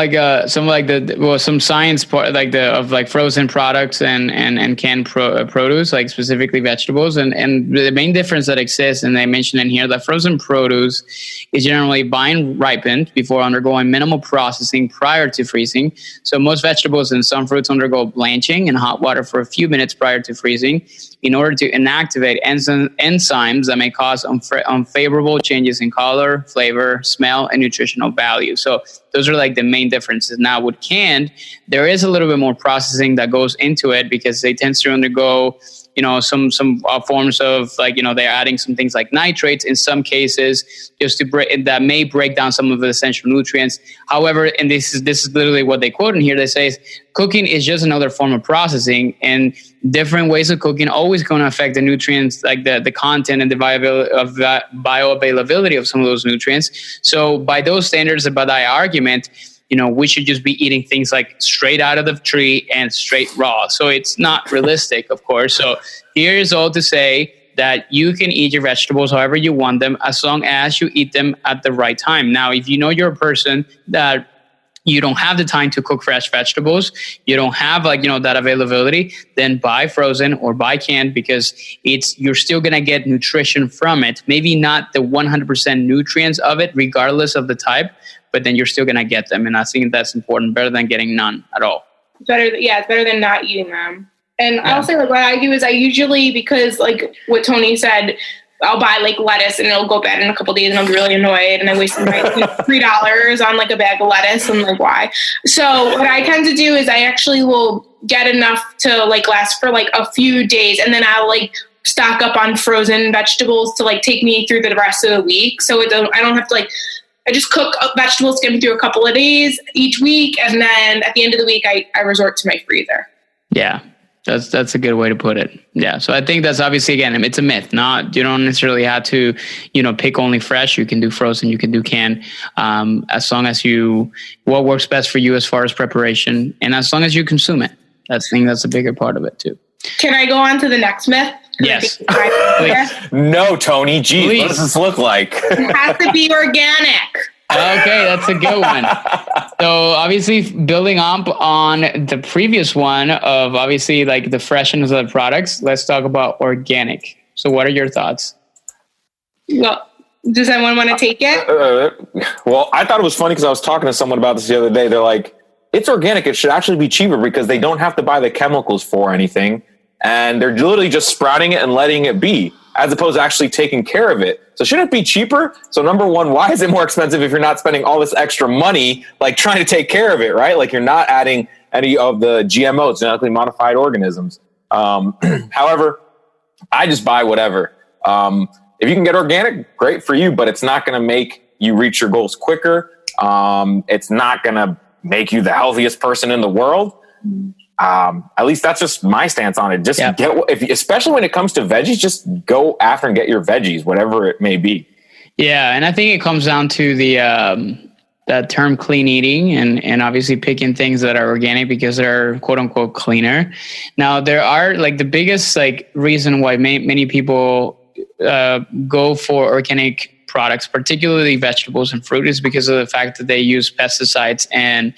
Speaker 3: science part of frozen products and canned produce, like specifically vegetables, and the main difference that exists, and they mention in here that frozen produce is generally vine ripened before undergoing minimal processing prior to freezing. So most vegetables and some fruits undergo blanching in hot water for a few minutes prior to freezing in order to inactivate enzymes that may cause unfavorable changes in color, flavor, smell, and nutritional value. So those are like the main differences. Now with canned, there is a little bit more processing that goes into it because they tend to undergo some forms of they're adding some things like nitrates in some cases just to that may break down some of the essential nutrients. However, and this is literally what they quote in here. They say cooking is just another form of processing, and different ways of cooking always going to affect the nutrients, like the content and the bioavailability of some of those nutrients. So by those standards, by that argument, we should just be eating things like straight out of the tree and straight raw. So it's not realistic, of course. So here's all to say that you can eat your vegetables however you want them, as long as you eat them at the right time. Now, if you're a person that you don't have the time to cook fresh vegetables, you don't have that availability, then buy frozen or buy canned, because you're still going to get nutrition from it. Maybe not the 100% nutrients of it, regardless of the type, but then you're still going to get them. And I think that's important, better than getting none at all.
Speaker 2: It's better than not eating them. And I'll say what I do is I usually, because like what Tony said, I'll buy lettuce and it'll go bad in a couple days and I'll be really annoyed and I wasted my $3 on a bag of lettuce. And why? So what I tend to do is I actually will get enough to last for a few days, and then I'll stock up on frozen vegetables to like take me through the rest of the week. So I don't have to like, I just cook vegetables, get me through a couple of days each week. And then at the end of the week, I resort to my freezer.
Speaker 3: Yeah. That's a good way to put it. Yeah. So I think that's obviously, again, it's a myth. You don't necessarily have to, pick only fresh. You can do frozen, you can do canned, as long as what works best for you as far as preparation, and as long as you consume it. I think that's a bigger part of it too.
Speaker 2: Can I go on to the next myth?
Speaker 3: Yes.
Speaker 4: No, Tony. Geez,
Speaker 3: Please.
Speaker 4: what does this look like?
Speaker 2: It has to be organic.
Speaker 3: Okay, that's a good one. So obviously building up on the previous one of obviously like the freshness of the products, let's talk about organic. So what are your thoughts?
Speaker 2: Well, does anyone want to take it?
Speaker 4: Well, I thought it was funny because I was talking to someone about this the other day. They're like, it's organic. It should actually be cheaper because they don't have to buy the chemicals for anything. And they're literally just sprouting it and letting it be, as opposed to actually taking care of it. So shouldn't it be cheaper? So number one, why is it more expensive if you're not spending all this extra money, like trying to take care of it, right? Like you're not adding any of the GMOs, genetically modified organisms. However, I just buy whatever. If you can get organic, great for you, but it's not going to make you reach your goals quicker. It's not going to make you the healthiest person in the world. At least that's just my stance on it. Just especially when it comes to veggies, just go after and get your veggies, whatever it may be.
Speaker 3: Yeah. And I think it comes down to that term clean eating and obviously picking things that are organic because they're quote unquote cleaner. Now there are like the biggest like reason why many people go for organic products, particularly vegetables and fruit, is because of the fact that they use pesticides and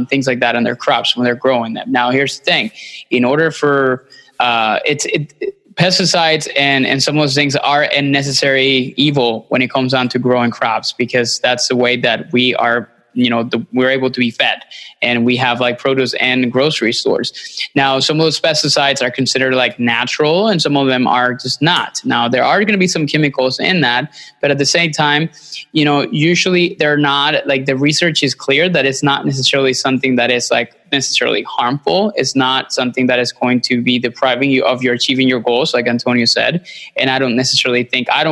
Speaker 3: things like that in their crops when they're growing them. Now, here's the thing: in order for pesticides and some of those things are a necessary evil when it comes down to growing crops, because that's the way that we are. We're able to be fed, and we have like produce and grocery stores. Now, some of those pesticides are considered like natural and some of them are just not. Now, there are going to be some chemicals in that, but at the same time, usually they're not like, the research is clear that it's not necessarily something that is like necessarily harmful. It's not something that is going to be depriving you of your achieving your goals, like Antonio said. And I don't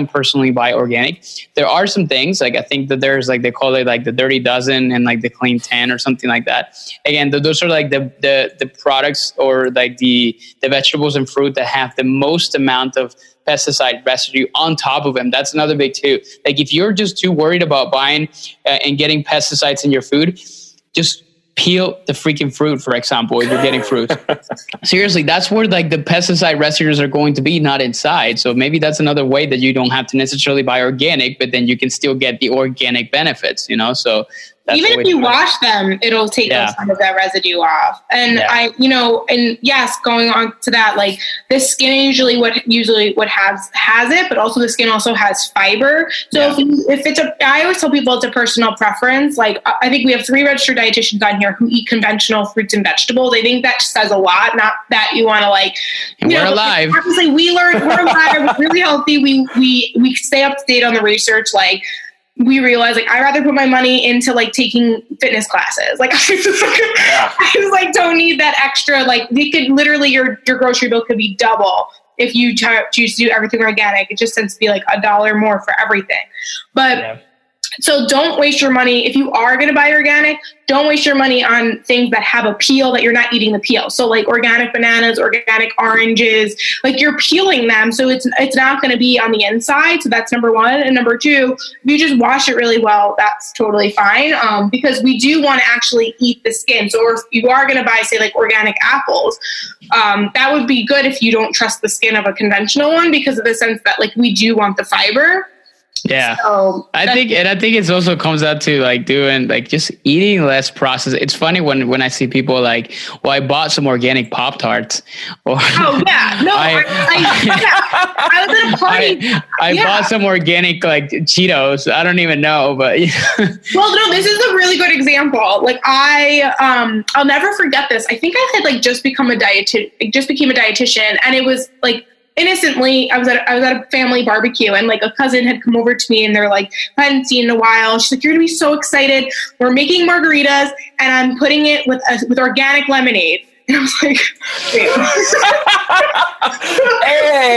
Speaker 3: personally buy organic. There are some things like, I think that there's like, they call it like the dirty dozen and like the clean 10 or something like that. Again, those are like the products or like the vegetables and fruit that have the most amount of pesticide residue on top of them. That's another big too. Like if you're just too worried about buying and getting pesticides in your food, just peel the freaking fruit, for example, if you're getting fruit. Seriously, that's where like the pesticide residues are going to be, not inside. So maybe that's another way that you don't have to necessarily buy organic, but then you can still get the organic benefits, so
Speaker 2: even if you wash them, it'll take some of that residue off. And and yes, going on to that, like the skin usually what has it, but also the skin also has fiber. So I always tell people it's a personal preference. Like I think we have 3 registered dietitians on here who eat conventional fruits and vegetables. I think that says a lot. Not that you want to like,
Speaker 3: and we're alive.
Speaker 2: Obviously, we're alive. We're really healthy. We stay up to date on the research. Like, we realized like I'd rather put my money into like taking fitness classes. Like I just like don't need that extra. Like we could literally your grocery bill could be double if you choose to do everything organic. It just tends to be like $1 more for everything. But so don't waste your money. If you are going to buy organic, don't waste your money on things that have a peel that you're not eating the peel. So like organic bananas, organic oranges, like you're peeling them. So it's not going to be on the inside. So that's number one. And number two, if you just wash it really well, that's totally fine. Because we do want to actually eat the skin. So if you are going to buy, say like organic apples, that would be good if you don't trust the skin of a conventional one, because of the sense that like we do want the fiber.
Speaker 3: Yeah. So I think it also comes out to like doing like just eating less processed. It's funny when I see people like, well, I bought some organic Pop-Tarts. Or
Speaker 2: oh yeah. No, I was at a party.
Speaker 3: I bought some organic like Cheetos. I don't even know, but
Speaker 2: well, no, this is a really good example. Like I'll never forget this. I think I had like just became a dietitian, and it was like, innocently, I was at a family barbecue, and like a cousin had come over to me, and they're like, I hadn't seen in a while. She's like, you're gonna be so excited. We're making margaritas, and I'm putting it with organic lemonade. And I was like,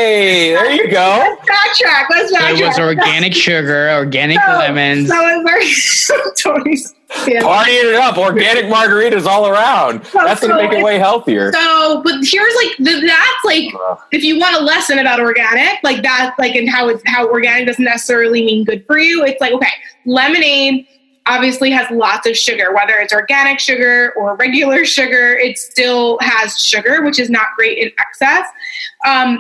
Speaker 4: Hey, there you go.
Speaker 2: Backtrack. Let's backtrack.
Speaker 3: It was organic sugar, organic lemons.
Speaker 2: So it was Tony's. Yeah.
Speaker 4: Partying it up. Organic margaritas all around. That's going to make it way healthier.
Speaker 2: So, but here's like, that's like, if you want a lesson about organic, like that, like, and how organic doesn't necessarily mean good for you. It's like, okay, lemonade obviously has lots of sugar, whether it's organic sugar or regular sugar, it still has sugar, which is not great in excess.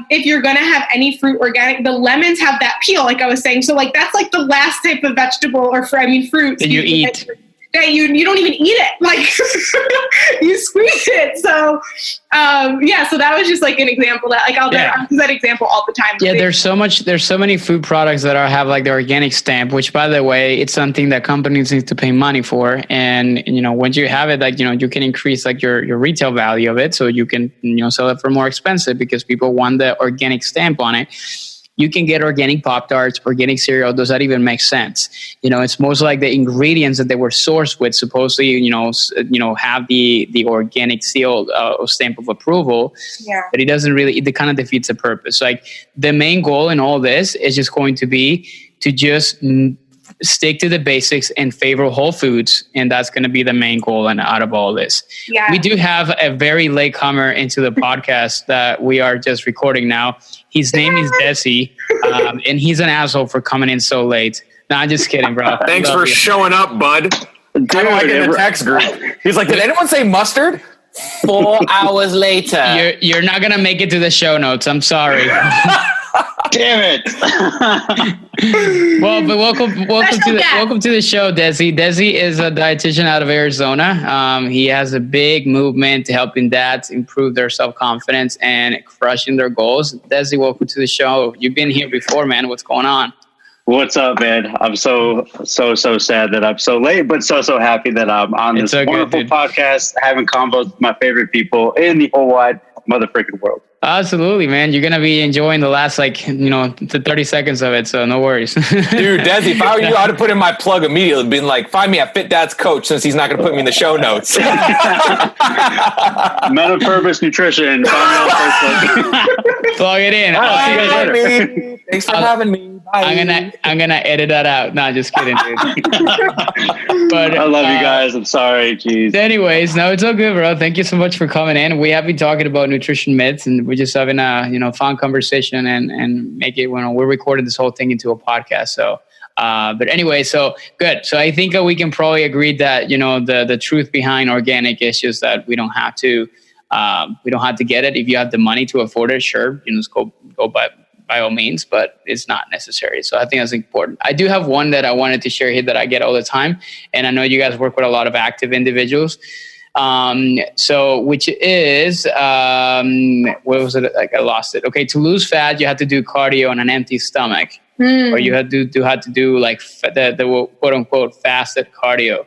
Speaker 2: If you're going to have any fruit organic, the lemons have that peel, like I was saying. So like, that's like the last type of vegetable or fruit
Speaker 3: that you eat.
Speaker 2: That you don't even eat it, like you squeeze it. So so that was just like an example that like I'll use that example all the time.
Speaker 3: Yeah, there's so many food products that have like the organic stamp, which by the way, it's something that companies need to pay money for. And once you have it, like you can increase like your retail value of it, so you can sell it for more expensive because people want the organic stamp on it. You can get organic Pop-Tarts, organic cereal. Does that even make sense? It's most like the ingredients that they were sourced with supposedly, have the organic seal stamp of approval. Yeah. But it doesn't really, it kind of defeats the purpose. Like the main goal in all this is just going to be to just stick to the basics and favor whole foods. And that's going to be the main goal and out of all this. Yeah. We do have a very late comer into the podcast that we are just recording now. His name is Desi, and he's an asshole for coming in so late. No, I'm just kidding, bro.
Speaker 4: Thanks for showing up, bud. Dude, I don't like in the text group. He's like, did anyone say mustard? 4 hours later.
Speaker 3: You're not going to make it to the show notes. I'm sorry.
Speaker 5: Damn it.
Speaker 3: Well, but welcome to the show, Desi. Desi is a dietitian out of Arizona. He has a big movement to helping dads improve their self-confidence and crushing their goals. Desi, welcome to the show. You've been here before, man. What's going on?
Speaker 5: What's up, man? I'm so sad that I'm so late, but so happy that I'm on this wonderful podcast, having combos with my favorite people in the whole wide motherfucking world.
Speaker 3: Absolutely, man. You're going to be enjoying the last, the 30 seconds of it, so no worries.
Speaker 4: Dude, Desi, if I were you, I'd have put in my plug immediately, been like, find me at Fit Dad's coach, since he's not going to put me in the show notes.
Speaker 5: Meta Purpose Nutrition.
Speaker 3: Plug it in.
Speaker 4: I'll see you guys later. Thanks for having me. Bye.
Speaker 3: I'm gonna edit that out. No, just kidding, dude. But
Speaker 5: I love you guys. I'm sorry. Jeez.
Speaker 3: Anyways, no, it's all good, bro. Thank you so much for coming in. We have been talking about nutrition myths, and we're just having a fun conversation and make it we're recording this whole thing into a podcast. So but anyway, so good. So I think we can probably agree that the truth behind organic is just that we don't have to get it. If you have the money to afford it, sure, just go by all means, but it's not necessary. So I think that's important. I do have one that I wanted to share here that I get all the time. And I know you guys work with a lot of active individuals. Which is, what was it? Like I lost it. Okay. To lose fat, you have to do cardio on an empty stomach, or you had to do like the quote unquote fasted cardio.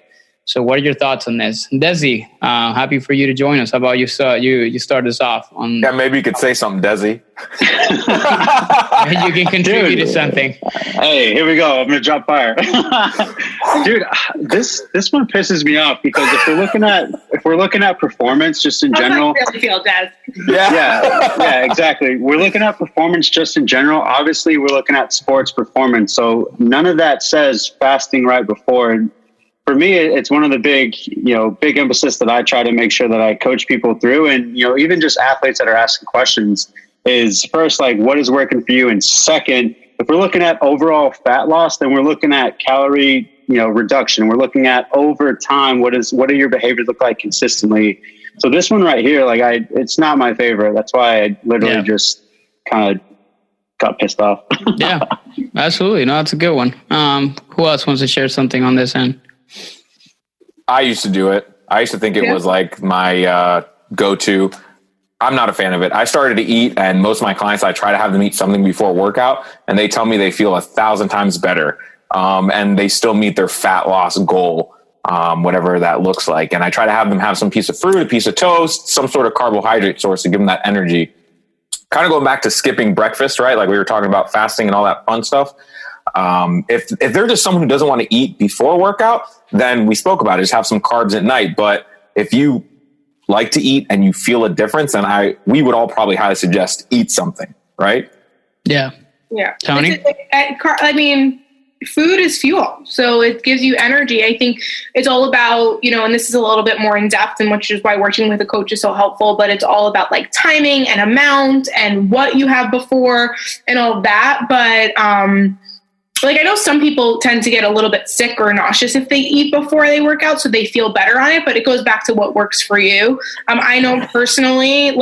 Speaker 3: So what are your thoughts on this? Desi, happy for you to join us. How about you start us off on?
Speaker 4: Yeah, maybe you could say something, Desi.
Speaker 3: You can contribute to something.
Speaker 5: Hey, here we go. I'm going to drop fire. Dude, this one pisses me off because if we're looking at performance just in general.
Speaker 2: I really feel, Des.
Speaker 5: Yeah, exactly. We're looking at performance just in general. Obviously, we're looking at sports performance. So none of that says fasting right before. And for me, it's one of the big emphasis that I try to make sure that I coach people through. And, even just athletes that are asking questions is first, like, what is working for you? And second, if we're looking at overall fat loss, then we're looking at calorie, reduction. We're looking at over time, what do your behaviors look like consistently? So this one right here, it's not my favorite. That's why I literally just kind of got pissed off.
Speaker 3: Yeah, absolutely. No, that's a good one. Who else wants to share something on this end?
Speaker 4: I used to do it. I used to think it was like my go-to. I'm not a fan of it. I started to eat, and most of my clients, I try to have them eat something before workout, and they tell me they feel 1,000 times better. And they still meet their fat loss goal, whatever that looks like. And I try to have them have some piece of fruit, a piece of toast, some sort of carbohydrate source to give them that energy. Kind of going back to skipping breakfast, right? Like we were talking about fasting and all that fun stuff. If they're just someone who doesn't want to eat before workout, then we spoke about it, just have some carbs at night. But if you like to eat and you feel a difference, then we would all probably highly suggest eat something, right?
Speaker 3: Yeah.
Speaker 2: Yeah.
Speaker 3: Tony?
Speaker 2: I mean, food is fuel. So it gives you energy. I think it's all about, and this is a little bit more in depth, and which is why working with a coach is so helpful, but it's all about like timing and amount and what you have before and all of that. But, I know some people tend to get a little bit sick or nauseous if they eat before they work out, so they feel better on it, but it goes back to what works for you. I know personally,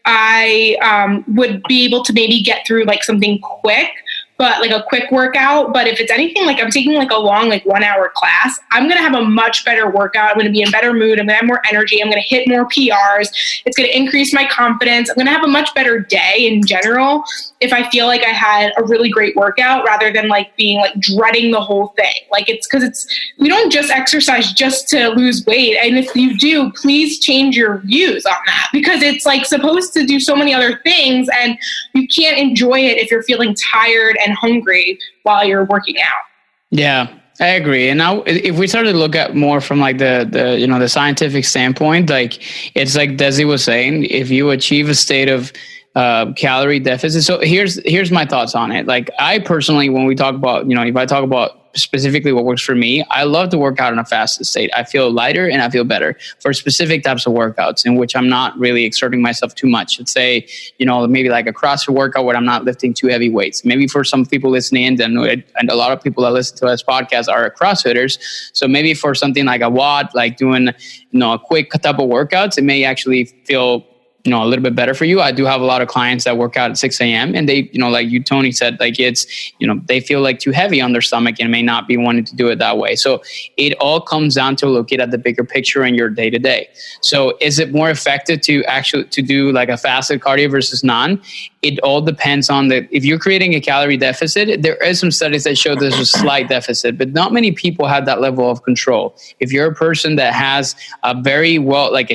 Speaker 2: I would be able to maybe get through like something quick, but like a quick workout. But if it's anything like I'm taking like a long, 1 hour class, I'm going to have a much better workout. I'm going to be in better mood. I'm going to have more energy. I'm going to hit more PRs. It's going to increase my confidence. I'm going to have a much better day in general if I feel like I had a really great workout rather than like being like dreading the whole thing. Like we don't just exercise just to lose weight. And if you do, please change your views on that, because it's like supposed to do so many other things, and you can't enjoy it if you're feeling tired and hungry while you're working out.
Speaker 3: Yeah, I agree. And now if we start to look at more from like the scientific standpoint, like it's like Desi was saying, if you achieve a state of calorie deficit. So here's my thoughts on it. Like I personally, when we talk about, if I talk about specifically what works for me, I love to work out in a fasted state. I feel lighter and I feel better for specific types of workouts in which I'm not really exerting myself too much. Let's say, maybe like a CrossFit workout where I'm not lifting too heavy weights. Maybe for some people listening, and a lot of people that listen to this podcast are CrossFitters. So maybe for something like a WOD, like doing, a quick type of workouts, it may actually feel a little bit better for you. I do have a lot of clients that work out at 6 a.m. and they, like you, Tony, said, like it's, they feel like too heavy on their stomach and may not be wanting to do it that way. So it all comes down to looking at the bigger picture in your day to day. So is it more effective to do like a fasted cardio versus non? It all depends on if you're creating a calorie deficit, there is some studies that show there's a slight deficit, but not many people have that level of control. If you're a person that has a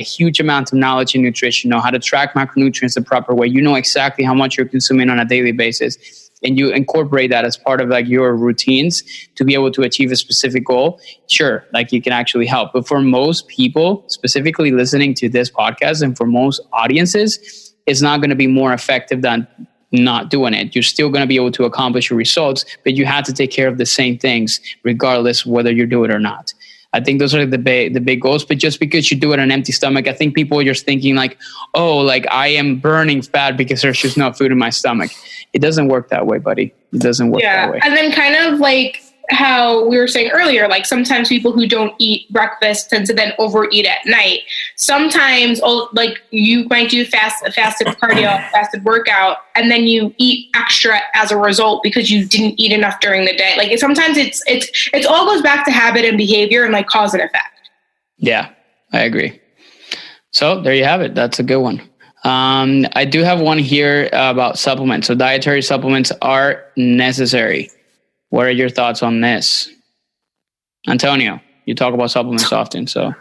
Speaker 3: huge amount of knowledge in nutrition, know how to track macronutrients the proper way, you know exactly how much you're consuming on a daily basis, and you incorporate that as part of like your routines to be able to achieve a specific goal, sure, like you can actually help. But for most people, specifically listening to this podcast and for most audiences, it's not going to be more effective than not doing it. You're still going to be able to accomplish your results, but you have to take care of the same things regardless whether you do it or not. I think those are the big goals. But just because you do it on an empty stomach, I think people are just thinking like, oh, like I am burning fat because there's just no food in my stomach. It doesn't work that way, buddy. It doesn't work that way.
Speaker 2: And then kind of like how we were saying earlier, like sometimes people who don't eat breakfast tend to then overeat at night. Sometimes like you might do fasted cardio, fasted workout, and then you eat extra as a result because you didn't eat enough during the day. Like sometimes it's all goes back to habit and behavior and like cause and effect.
Speaker 3: Yeah, I agree. So there you have it. That's a good one. I do have one here about supplements. So dietary supplements are necessary. What are your thoughts on this? Antonio, you talk about supplements often, so.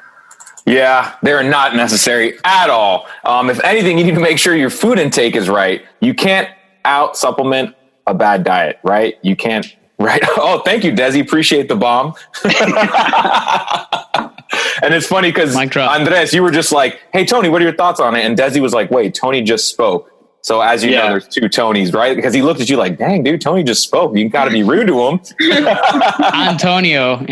Speaker 4: Yeah, they're not necessary at all. If anything, you need to make sure your food intake is right. You can't out supplement a bad diet, right? You can't, right? Oh, thank you, Desi. Appreciate the bomb. And it's funny because Andres, you were just like, hey, Tony, what are your thoughts on it? And Desi was like, wait, Tony just spoke. So as you know, there's two Tonys, right? Because he looked at you like, dang, dude, Tony just spoke. You got to be rude to him.
Speaker 3: Antonio.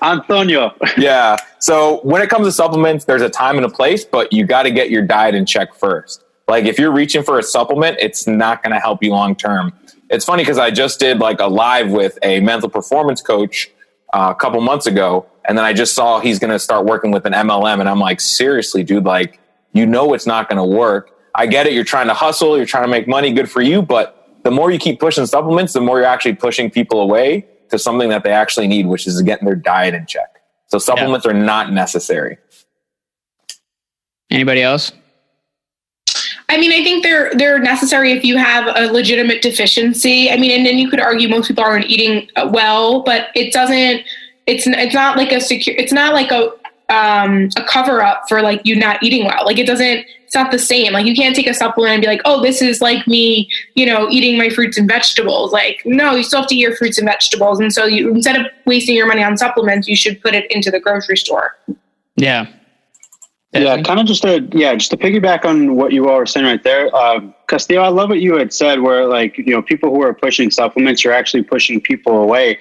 Speaker 5: Antonio.
Speaker 4: Yeah. So when it comes to supplements, there's a time and a place, but you got to get your diet in check first. Like if you're reaching for a supplement, it's not going to help you long term. It's funny because I just did like a live with a mental performance coach a couple months ago. And then I just saw he's going to start working with an MLM. And I'm like, seriously, dude, like, you know, it's not going to work. I get it. You're trying to hustle. You're trying to make money. Good for you. But the more you keep pushing supplements, the more you're actually pushing people away to something that they actually need, which is getting their diet in check. So supplements are not necessary.
Speaker 3: Anybody else?
Speaker 2: I mean, I think they're necessary if you have a legitimate deficiency. I mean, and then you could argue most people aren't eating well, but it doesn't. It's not like it's not like a cover up for like you not eating well. Like it's not the same. Like you can't take a supplement and be like, oh, this is like me, eating my fruits and vegetables. Like, no, you still have to eat your fruits and vegetables. And so you, instead of wasting your money on supplements, you should put it into the grocery store.
Speaker 3: Yeah.
Speaker 5: Yeah, kind of just to piggyback on what you all were saying right there. Castillo, I love what you had said where like, people who are pushing supplements, you're actually pushing people away.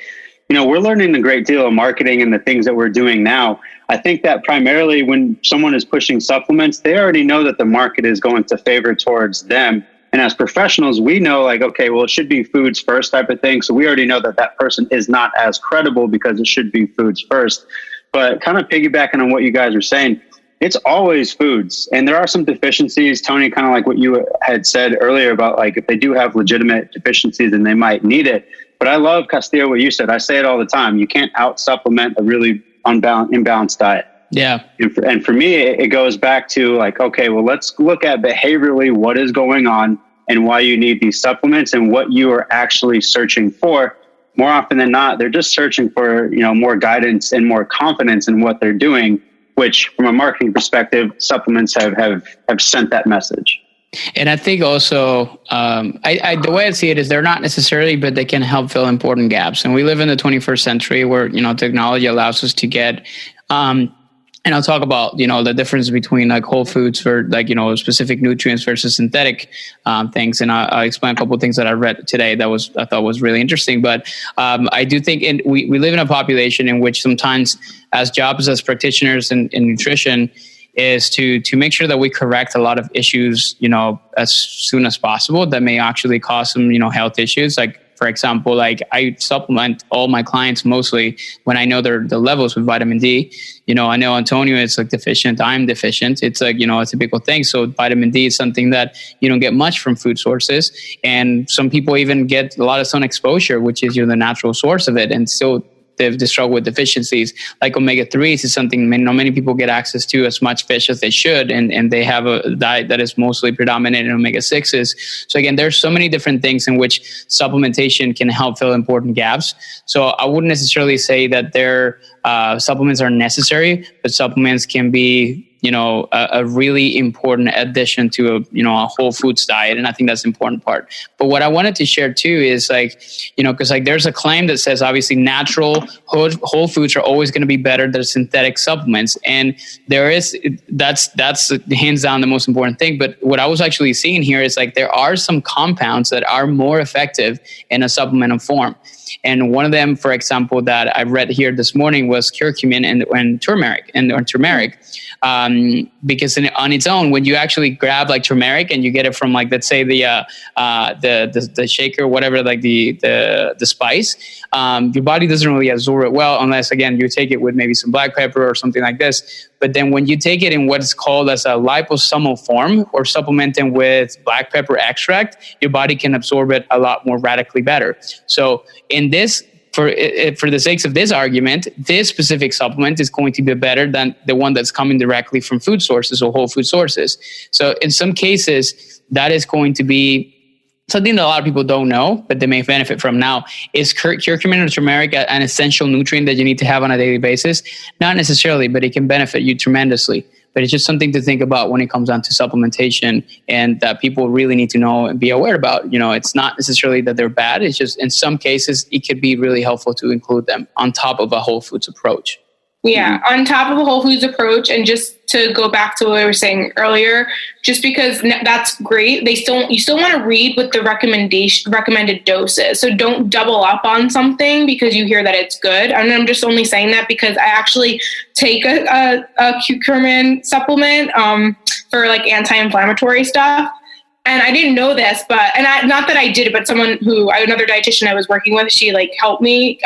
Speaker 5: We're learning a great deal of marketing and the things that we're doing now. I think that primarily when someone is pushing supplements, they already know that the market is going to favor towards them. And as professionals, we know like, okay, well, it should be foods first type of thing. So we already know that that person is not as credible because it should be foods first. But kind of piggybacking on what you guys are saying, it's always foods. And there are some deficiencies, Tony, kind of like what you had said earlier about like if they do have legitimate deficiencies, then they might need it. But I love, Castillo, what you said. I say it all the time. You can't out supplement a really imbalanced diet.
Speaker 3: Yeah.
Speaker 5: And for me, it goes back to like, okay, well, let's look at behaviorally what is going on and why you need these supplements and what you are actually searching for. More often than not, they're just searching for, more guidance and more confidence in what they're doing, which from a marketing perspective, supplements have sent that message.
Speaker 3: And I think also, the way I see it is they're not necessarily, but they can help fill important gaps. And we live in the 21st century where, technology allows us to get, and I'll talk about, the difference between like whole foods for like, specific nutrients versus synthetic things. And I'll explain a couple of things that I read today that I thought was really interesting. But I do think we live in a population in which sometimes as jobs as practitioners in nutrition is to make sure that we correct a lot of issues, as soon as possible that may actually cause some, health issues. Like, for example, like I supplement all my clients mostly when I know the levels with vitamin D. I know Antonio is like deficient. I'm deficient. It's like, a typical thing. So vitamin D is something that you don't get much from food sources. And some people even get a lot of sun exposure, which is the natural source of it. And so they struggle with deficiencies. Like omega-3s is something many people get access to as much fish as they should. And they have a diet that is mostly predominant in omega-6s. So again, there's so many different things in which supplementation can help fill important gaps. So I wouldn't necessarily say that their supplements are necessary, but supplements can be a really important addition to a whole foods diet. And I think that's the important part. But what I wanted to share too is like, because like there's a claim that says obviously natural whole foods are always going to be better than synthetic supplements. And that's hands down the most important thing. But what I was actually seeing here is like there are some compounds that are more effective in a supplemental form. And one of them, for example, that I read here this morning was curcumin and turmeric. Because on its own, when you actually grab like turmeric and you get it from like, let's say the shaker, whatever, like the spice, your body doesn't really absorb it well unless again you take it with maybe some black pepper or something like this. But then when you take it in what's called as a liposomal form or supplementing with black pepper extract, your body can absorb it a lot more radically better. So in this, for the sakes of this argument, this specific supplement is going to be better than the one that's coming directly from food sources or whole food sources. So in some cases, that is going to be something that a lot of people don't know, but they may benefit from now. Is curcumin or turmeric an essential nutrient that you need to have on a daily basis? Not necessarily, but it can benefit you tremendously. But it's just something to think about when it comes down to supplementation and that people really need to know and be aware about. It's not necessarily that they're bad. It's just in some cases, it could be really helpful to include them on top of a whole foods approach.
Speaker 2: Yeah, on top of a whole foods approach, and just to go back to what I was saying earlier, just because that's great, you still want to read what the recommended dose is. So don't double up on something because you hear that it's good. And I'm just only saying that because I actually take a curcumin supplement for like anti-inflammatory stuff. And I didn't know this, not that I did it, but another dietitian I was working with, she like helped me.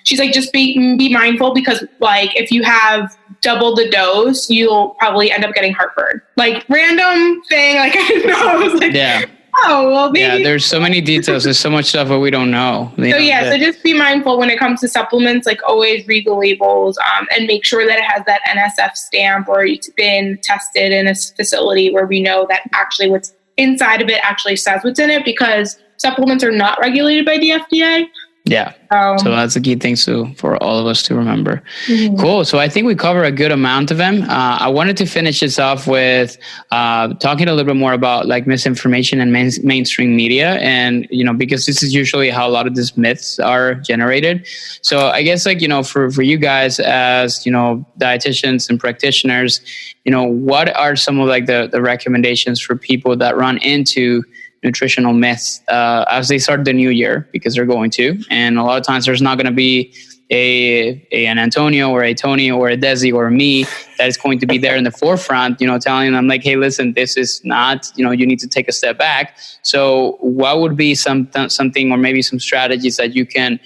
Speaker 2: She's like, just be mindful because like if you have double the dose, you'll probably end up getting heartburn. Like random thing. Like I didn't know. I was like,
Speaker 3: yeah.
Speaker 2: Oh, well, maybe.
Speaker 3: Yeah, there's so many details. There's so much stuff that we don't know.
Speaker 2: So just be mindful when it comes to supplements, like always read the labels and make sure that it has that NSF stamp or it's been tested in a facility where we know that actually what's inside of it actually says what's in it, because supplements are not regulated by the FDA.
Speaker 3: Yeah. So that's the key things for all of us to remember.
Speaker 2: Mm-hmm.
Speaker 3: Cool. So I think we cover a good amount of them. I wanted to finish this off with talking a little bit more about like misinformation and mainstream media. And, because this is usually how a lot of these myths are generated. So I guess like, for you guys as, dietitians and practitioners, what are some of like the recommendations for people that run into nutritional myths as they start the new year, because they're going to, and a lot of times there's not going to be an Antonio or a Tony or a Desi or a me that is going to be there in the forefront, telling them like, hey, listen, this is not, you need to take a step back. So what would be something or maybe some strategies that you can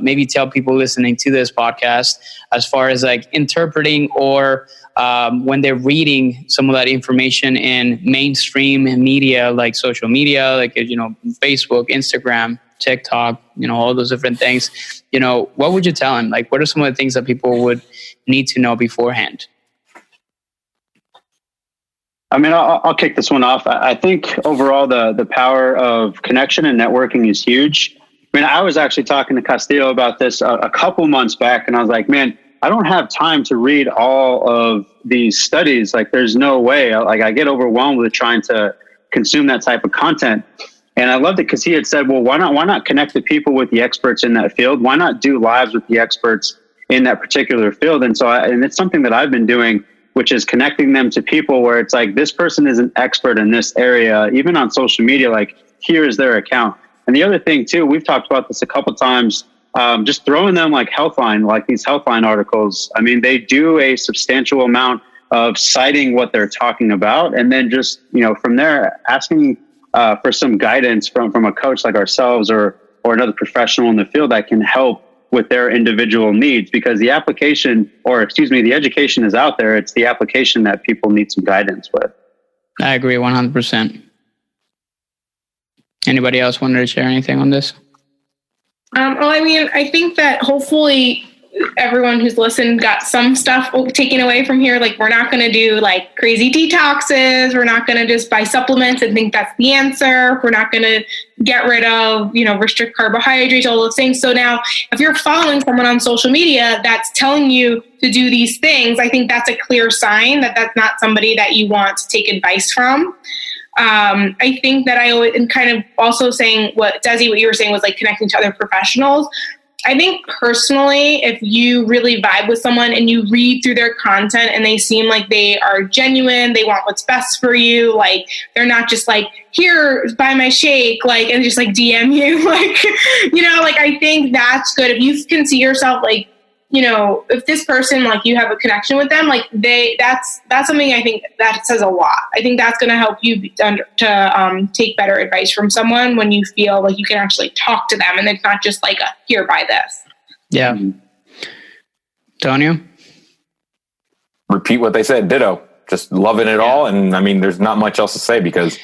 Speaker 3: maybe tell people listening to this podcast as far as like interpreting or when they're reading some of that information in mainstream media, like social media, like, Facebook, Instagram, TikTok, all those different things, what would you tell them? Like, what are some of the things that people would need to know beforehand?
Speaker 5: I mean, I'll kick this one off. I think overall the power of connection and networking is huge. I mean, I was actually talking to Castillo about this a couple months back, and I was like, man, I don't have time to read all of these studies. Like, there's no way. Like, I get overwhelmed with trying to consume that type of content. And I loved it because he had said, well, why not connect the people with the experts in that field? Why not do lives with the experts in that particular field? And so, and it's something that I've been doing, which is connecting them to people where it's like, this person is an expert in this area, even on social media, like, here is their account. And the other thing too, we've talked about this a couple of times, just throwing them like Healthline, like these Healthline articles. I mean, they do a substantial amount of citing what they're talking about. And then just, from there, asking for some guidance from a coach like ourselves or another professional in the field that can help with their individual needs, because the education is out there. It's the application that people need some guidance with.
Speaker 3: I agree 100%. Anybody else wanted to share anything on this?
Speaker 2: Well, I mean, I think that hopefully everyone who's listened got some stuff taken away from here. Like, we're not going to do like crazy detoxes. We're not going to just buy supplements and think that's the answer. We're not going to get rid of, restrict carbohydrates, all those things. So now if you're following someone on social media that's telling you to do these things, I think that's a clear sign that that's not somebody that you want to take advice from. I think that I always, and kind of also saying what Desi, what you were saying was like connecting to other professionals. I think personally, if you really vibe with someone and you read through their content and they seem like they are genuine, they want what's best for you, like they're not just like, here, buy my shake, like, and just like DM you, like, like I think that's good. If you can see yourself like, if this person, like you have a connection with them, like that's something I think that says a lot. I think that's going to help you to take better advice from someone when you feel like you can actually talk to them and it's not just like here, buy this.
Speaker 3: Yeah. Tonio?
Speaker 4: Repeat what they said. Ditto. Just loving it all. And I mean, there's not much else to say because...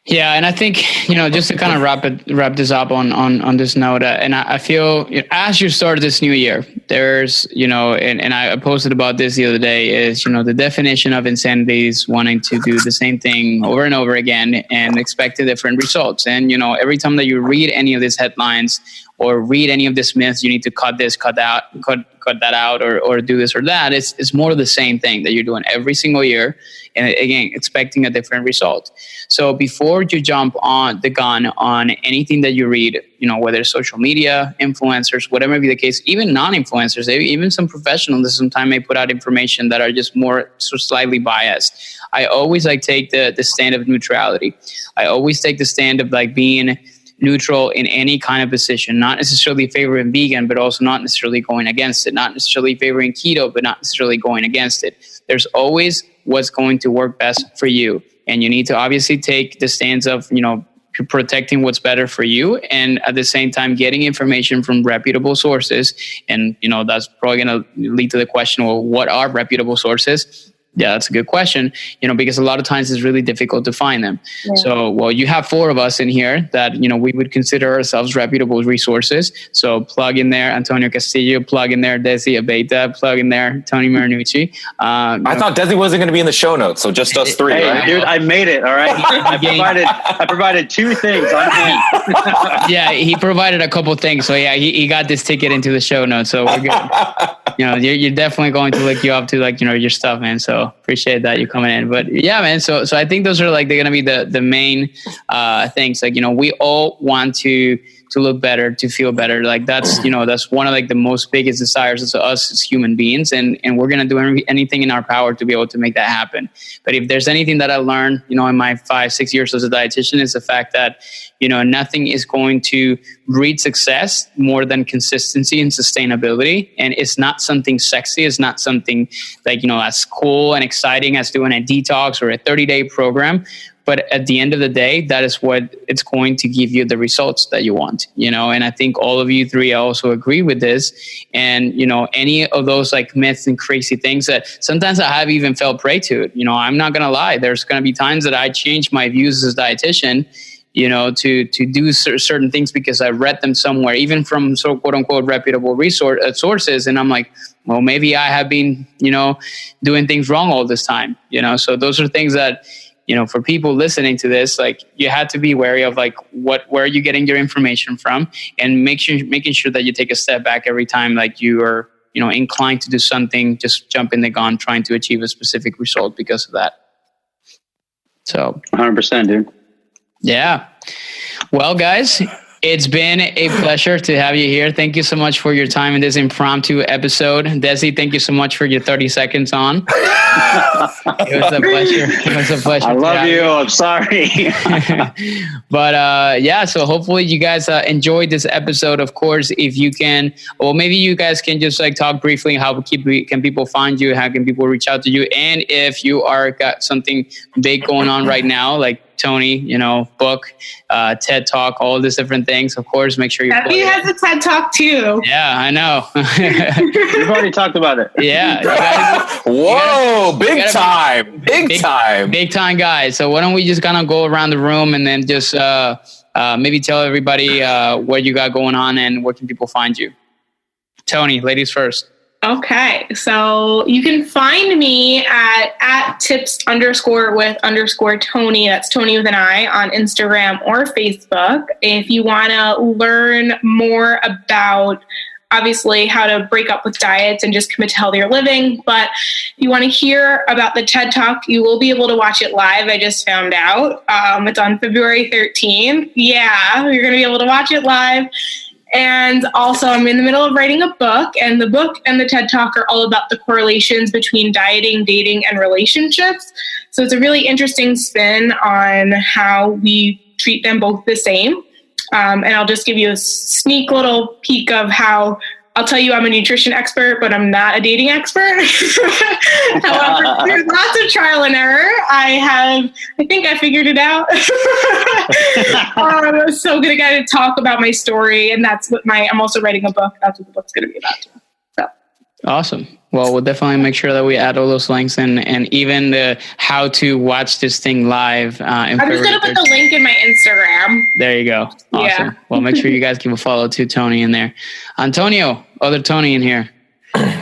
Speaker 3: Yeah, and I think, just to kind of wrap this up on this note, and I feel as you start this new year, there's, and I posted about this the other day, is, the definition of insanity is wanting to do the same thing over and over again and expect different results. And, every time that you read any of these headlines or read any of this myths, you need to cut that out or do this or that. It's more of the same thing that you're doing every single year. And again, expecting a different result. So before you jump on the gun on anything that you read, whether it's social media, influencers, whatever may be the case, even non-influencers, even some professionals that sometimes may put out information that are just more slightly biased. I always take the stand of neutrality. I always take the stand of being neutral in any kind of position, not necessarily favoring vegan, but also not necessarily going against it, not necessarily favoring keto, but not necessarily going against it. There's always what's going to work best for you. And you need to obviously take the stance of, protecting what's better for you. And at the same time, getting information from reputable sources. And, that's probably going to lead to the question, well, what are reputable sources? Yeah, that's a good question, because a lot of times it's really difficult to find them. Yeah. So, well, you have 4 of us in here that, we would consider ourselves reputable resources. So plug in there, Antonio Castillo, plug in there, Desi Abeta, plug in there, Tony Marinucci.
Speaker 4: I thought Desi wasn't going to be in the show notes, so just us 3,
Speaker 5: hey,
Speaker 4: right?
Speaker 5: Dude, I made it, all right? I provided 2 things on him.
Speaker 3: Yeah, he provided a couple things. So yeah, he got this ticket into the show notes, so we're good. You're definitely going to look you up to your stuff, man. So appreciate that you coming in. But yeah, man. So I think those are they're going to be the main things. We all want to look better, to feel better. That's that's one of the most biggest desires of us as human beings, and we're going to do anything in our power to be able to make that happen. But if there's anything that I learned, in my 5-6 years as a dietitian, is the fact that nothing is going to breed success more than consistency and sustainability. And it's not something sexy. It's not something as cool and exciting as doing a detox or a 30-day program. But at the end of the day, that is what it's going to give you the results that you want, and I think all of you 3 also agree with this. And, any of those myths and crazy things that sometimes I have even fell prey to it. I'm not going to lie. There's going to be times that I change my views as a dietitian, to do certain things because I read them somewhere, even from quote unquote reputable sources. And I'm like, well, maybe I have been, doing things wrong all this time, so those are things that, for people listening to this, you had to be wary of where are you getting your information from, and making sure that you take a step back every time you are, inclined to do something, just jump in the gun trying to achieve a specific result because of that. So
Speaker 5: 100%, dude.
Speaker 3: Yeah. Well, guys, it's been a pleasure to have you here. Thank you so much for your time in this impromptu episode. Desi, thank you so much for your 30 seconds on. It was a pleasure. It was a pleasure.
Speaker 5: I love you. I'm sorry.
Speaker 3: But yeah, so hopefully you guys enjoyed this episode. Of course, if you can, or maybe you guys can just talk briefly how can people find you? How can people reach out to you? And if you are got something big going on right now, like Tony, book, TED Talk, all these different things. Of course, make sure you.
Speaker 2: He has a TED Talk too.
Speaker 3: Yeah, I know.
Speaker 5: We've already talked about it.
Speaker 3: Yeah.
Speaker 4: Whoa, big time,
Speaker 3: big time, guys. So why don't we just kind of go around the room and then just maybe tell everybody what you got going on and where can people find you? Tony, ladies first.
Speaker 2: Okay, so you can find me at tips_with_Tony. That's Tony with an I on Instagram or Facebook. If you want to learn more about obviously how to break up with diets and just commit to healthier living, but if you want to hear about the TED Talk, you will be able to watch it live. I just found out. It's on February 13th. Yeah, you're going to be able to watch it live. And also, I'm in the middle of writing a book, and the book and the TED Talk are all about the correlations between dieting, dating, and relationships. So it's a really interesting spin on how we treat them both the same. And I'll just give you a sneak little peek of how I'll tell you I'm a nutrition expert, but I'm not a dating expert. However, there's lots of trial and error. I think I figured it out. I'm so good at to talk about my story, and that's what I'm also writing a book. That's what the book's going to be about too. So.
Speaker 3: Awesome. Well, we'll definitely make sure that we add all those links and even the how to watch this thing live. I'm just going to
Speaker 2: put the link in my Instagram.
Speaker 3: There you go. Awesome. Yeah. Well, make sure you guys give a follow to Tony in there. Antonio, other Tony in here.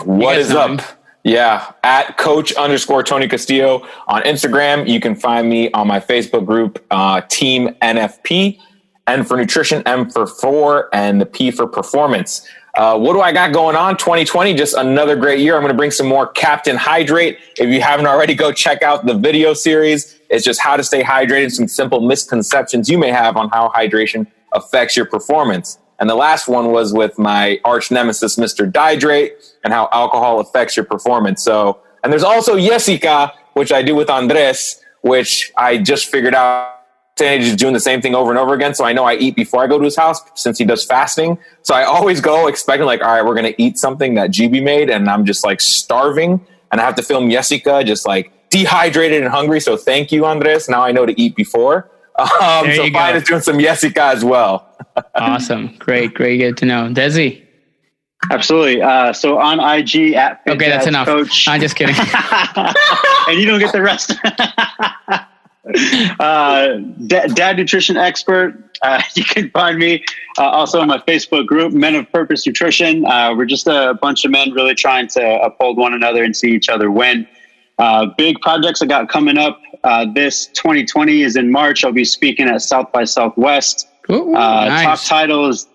Speaker 4: What is up? Yeah. At coach_Tony Castillo on Instagram. You can find me on my Facebook group, Team NFP. N for nutrition, M for 4, and the P for performance. What do I got going on? 2020, just another great year. I'm going to bring some more Captain Hydrate. If you haven't already, go check out the video series. It's just how to stay hydrated, some simple misconceptions you may have on how hydration affects your performance. And the last one was with my arch nemesis, Mr. Dihydrate, and how alcohol affects your performance. So, and there's also Jessica, which I do with Andres, which I just figured out. He's doing the same thing over and over again. So I know I eat before I go to his house since he does fasting. So I always go expecting all right, we're going to eat something that GB made. And I'm just starving. And I have to film Jessica just dehydrated and hungry. So thank you, Andres. Now I know to eat before. So Fine is doing some Jessica as well.
Speaker 3: Awesome. Great. Good to know. Desi.
Speaker 5: Absolutely. So on IG at
Speaker 3: Okay, that's enough.
Speaker 5: Coach.
Speaker 3: I'm just kidding.
Speaker 5: And you don't get the rest. Dad Nutrition Expert. You can find me also in my Facebook group, Men of Purpose Nutrition. We're just a bunch of men really trying to uphold one another and see each other win. Big projects I got coming up. This 2020 is in March. I'll be speaking at South by Southwest.
Speaker 3: Ooh, nice.
Speaker 5: Top title is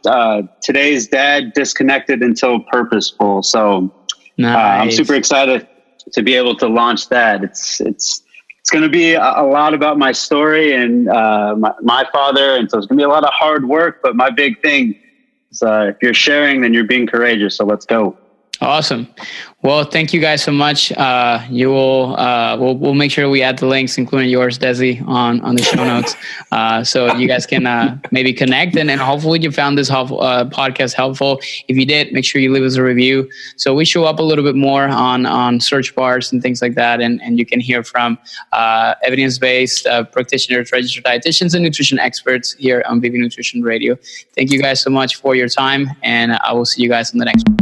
Speaker 5: Today's Dad, Disconnected Until Purposeful. So
Speaker 3: Nice.
Speaker 5: I'm super excited to be able to launch that. It's going to be a lot about my story and my father. And so it's going to be a lot of hard work. But my big thing is if you're sharing, then you're being courageous. So let's go.
Speaker 3: Awesome. Well, thank you guys so much. We'll make sure we add the links, including yours, Desi, on the show notes, so you guys can maybe connect and hopefully you found this podcast helpful. If you did, make sure you leave us a review so we show up a little bit more on search bars and things like that, and you can hear from evidence-based practitioners, registered dietitians, and nutrition experts here on VV Nutrition Radio. Thank you guys so much for your time, and I will see you guys in the next one.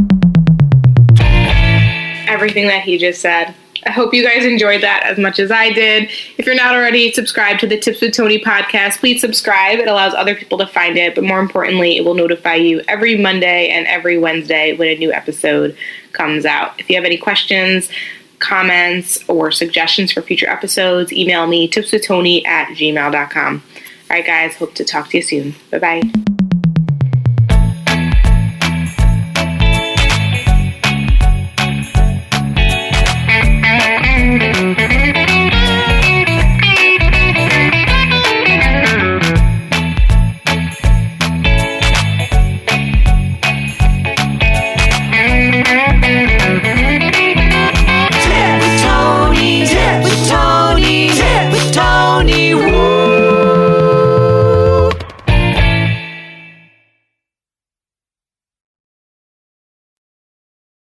Speaker 2: Everything that he just said. I hope you guys enjoyed that as much as I did. If you're not already subscribed to the Tips with Tony podcast, please subscribe. It allows other people to find it, but more importantly, it will notify you every Monday and every Wednesday when a new episode comes out. If you have any questions, comments, or suggestions for future episodes, email me tipswithtony@gmail.com. All right, guys, hope to talk to you soon. Bye-bye.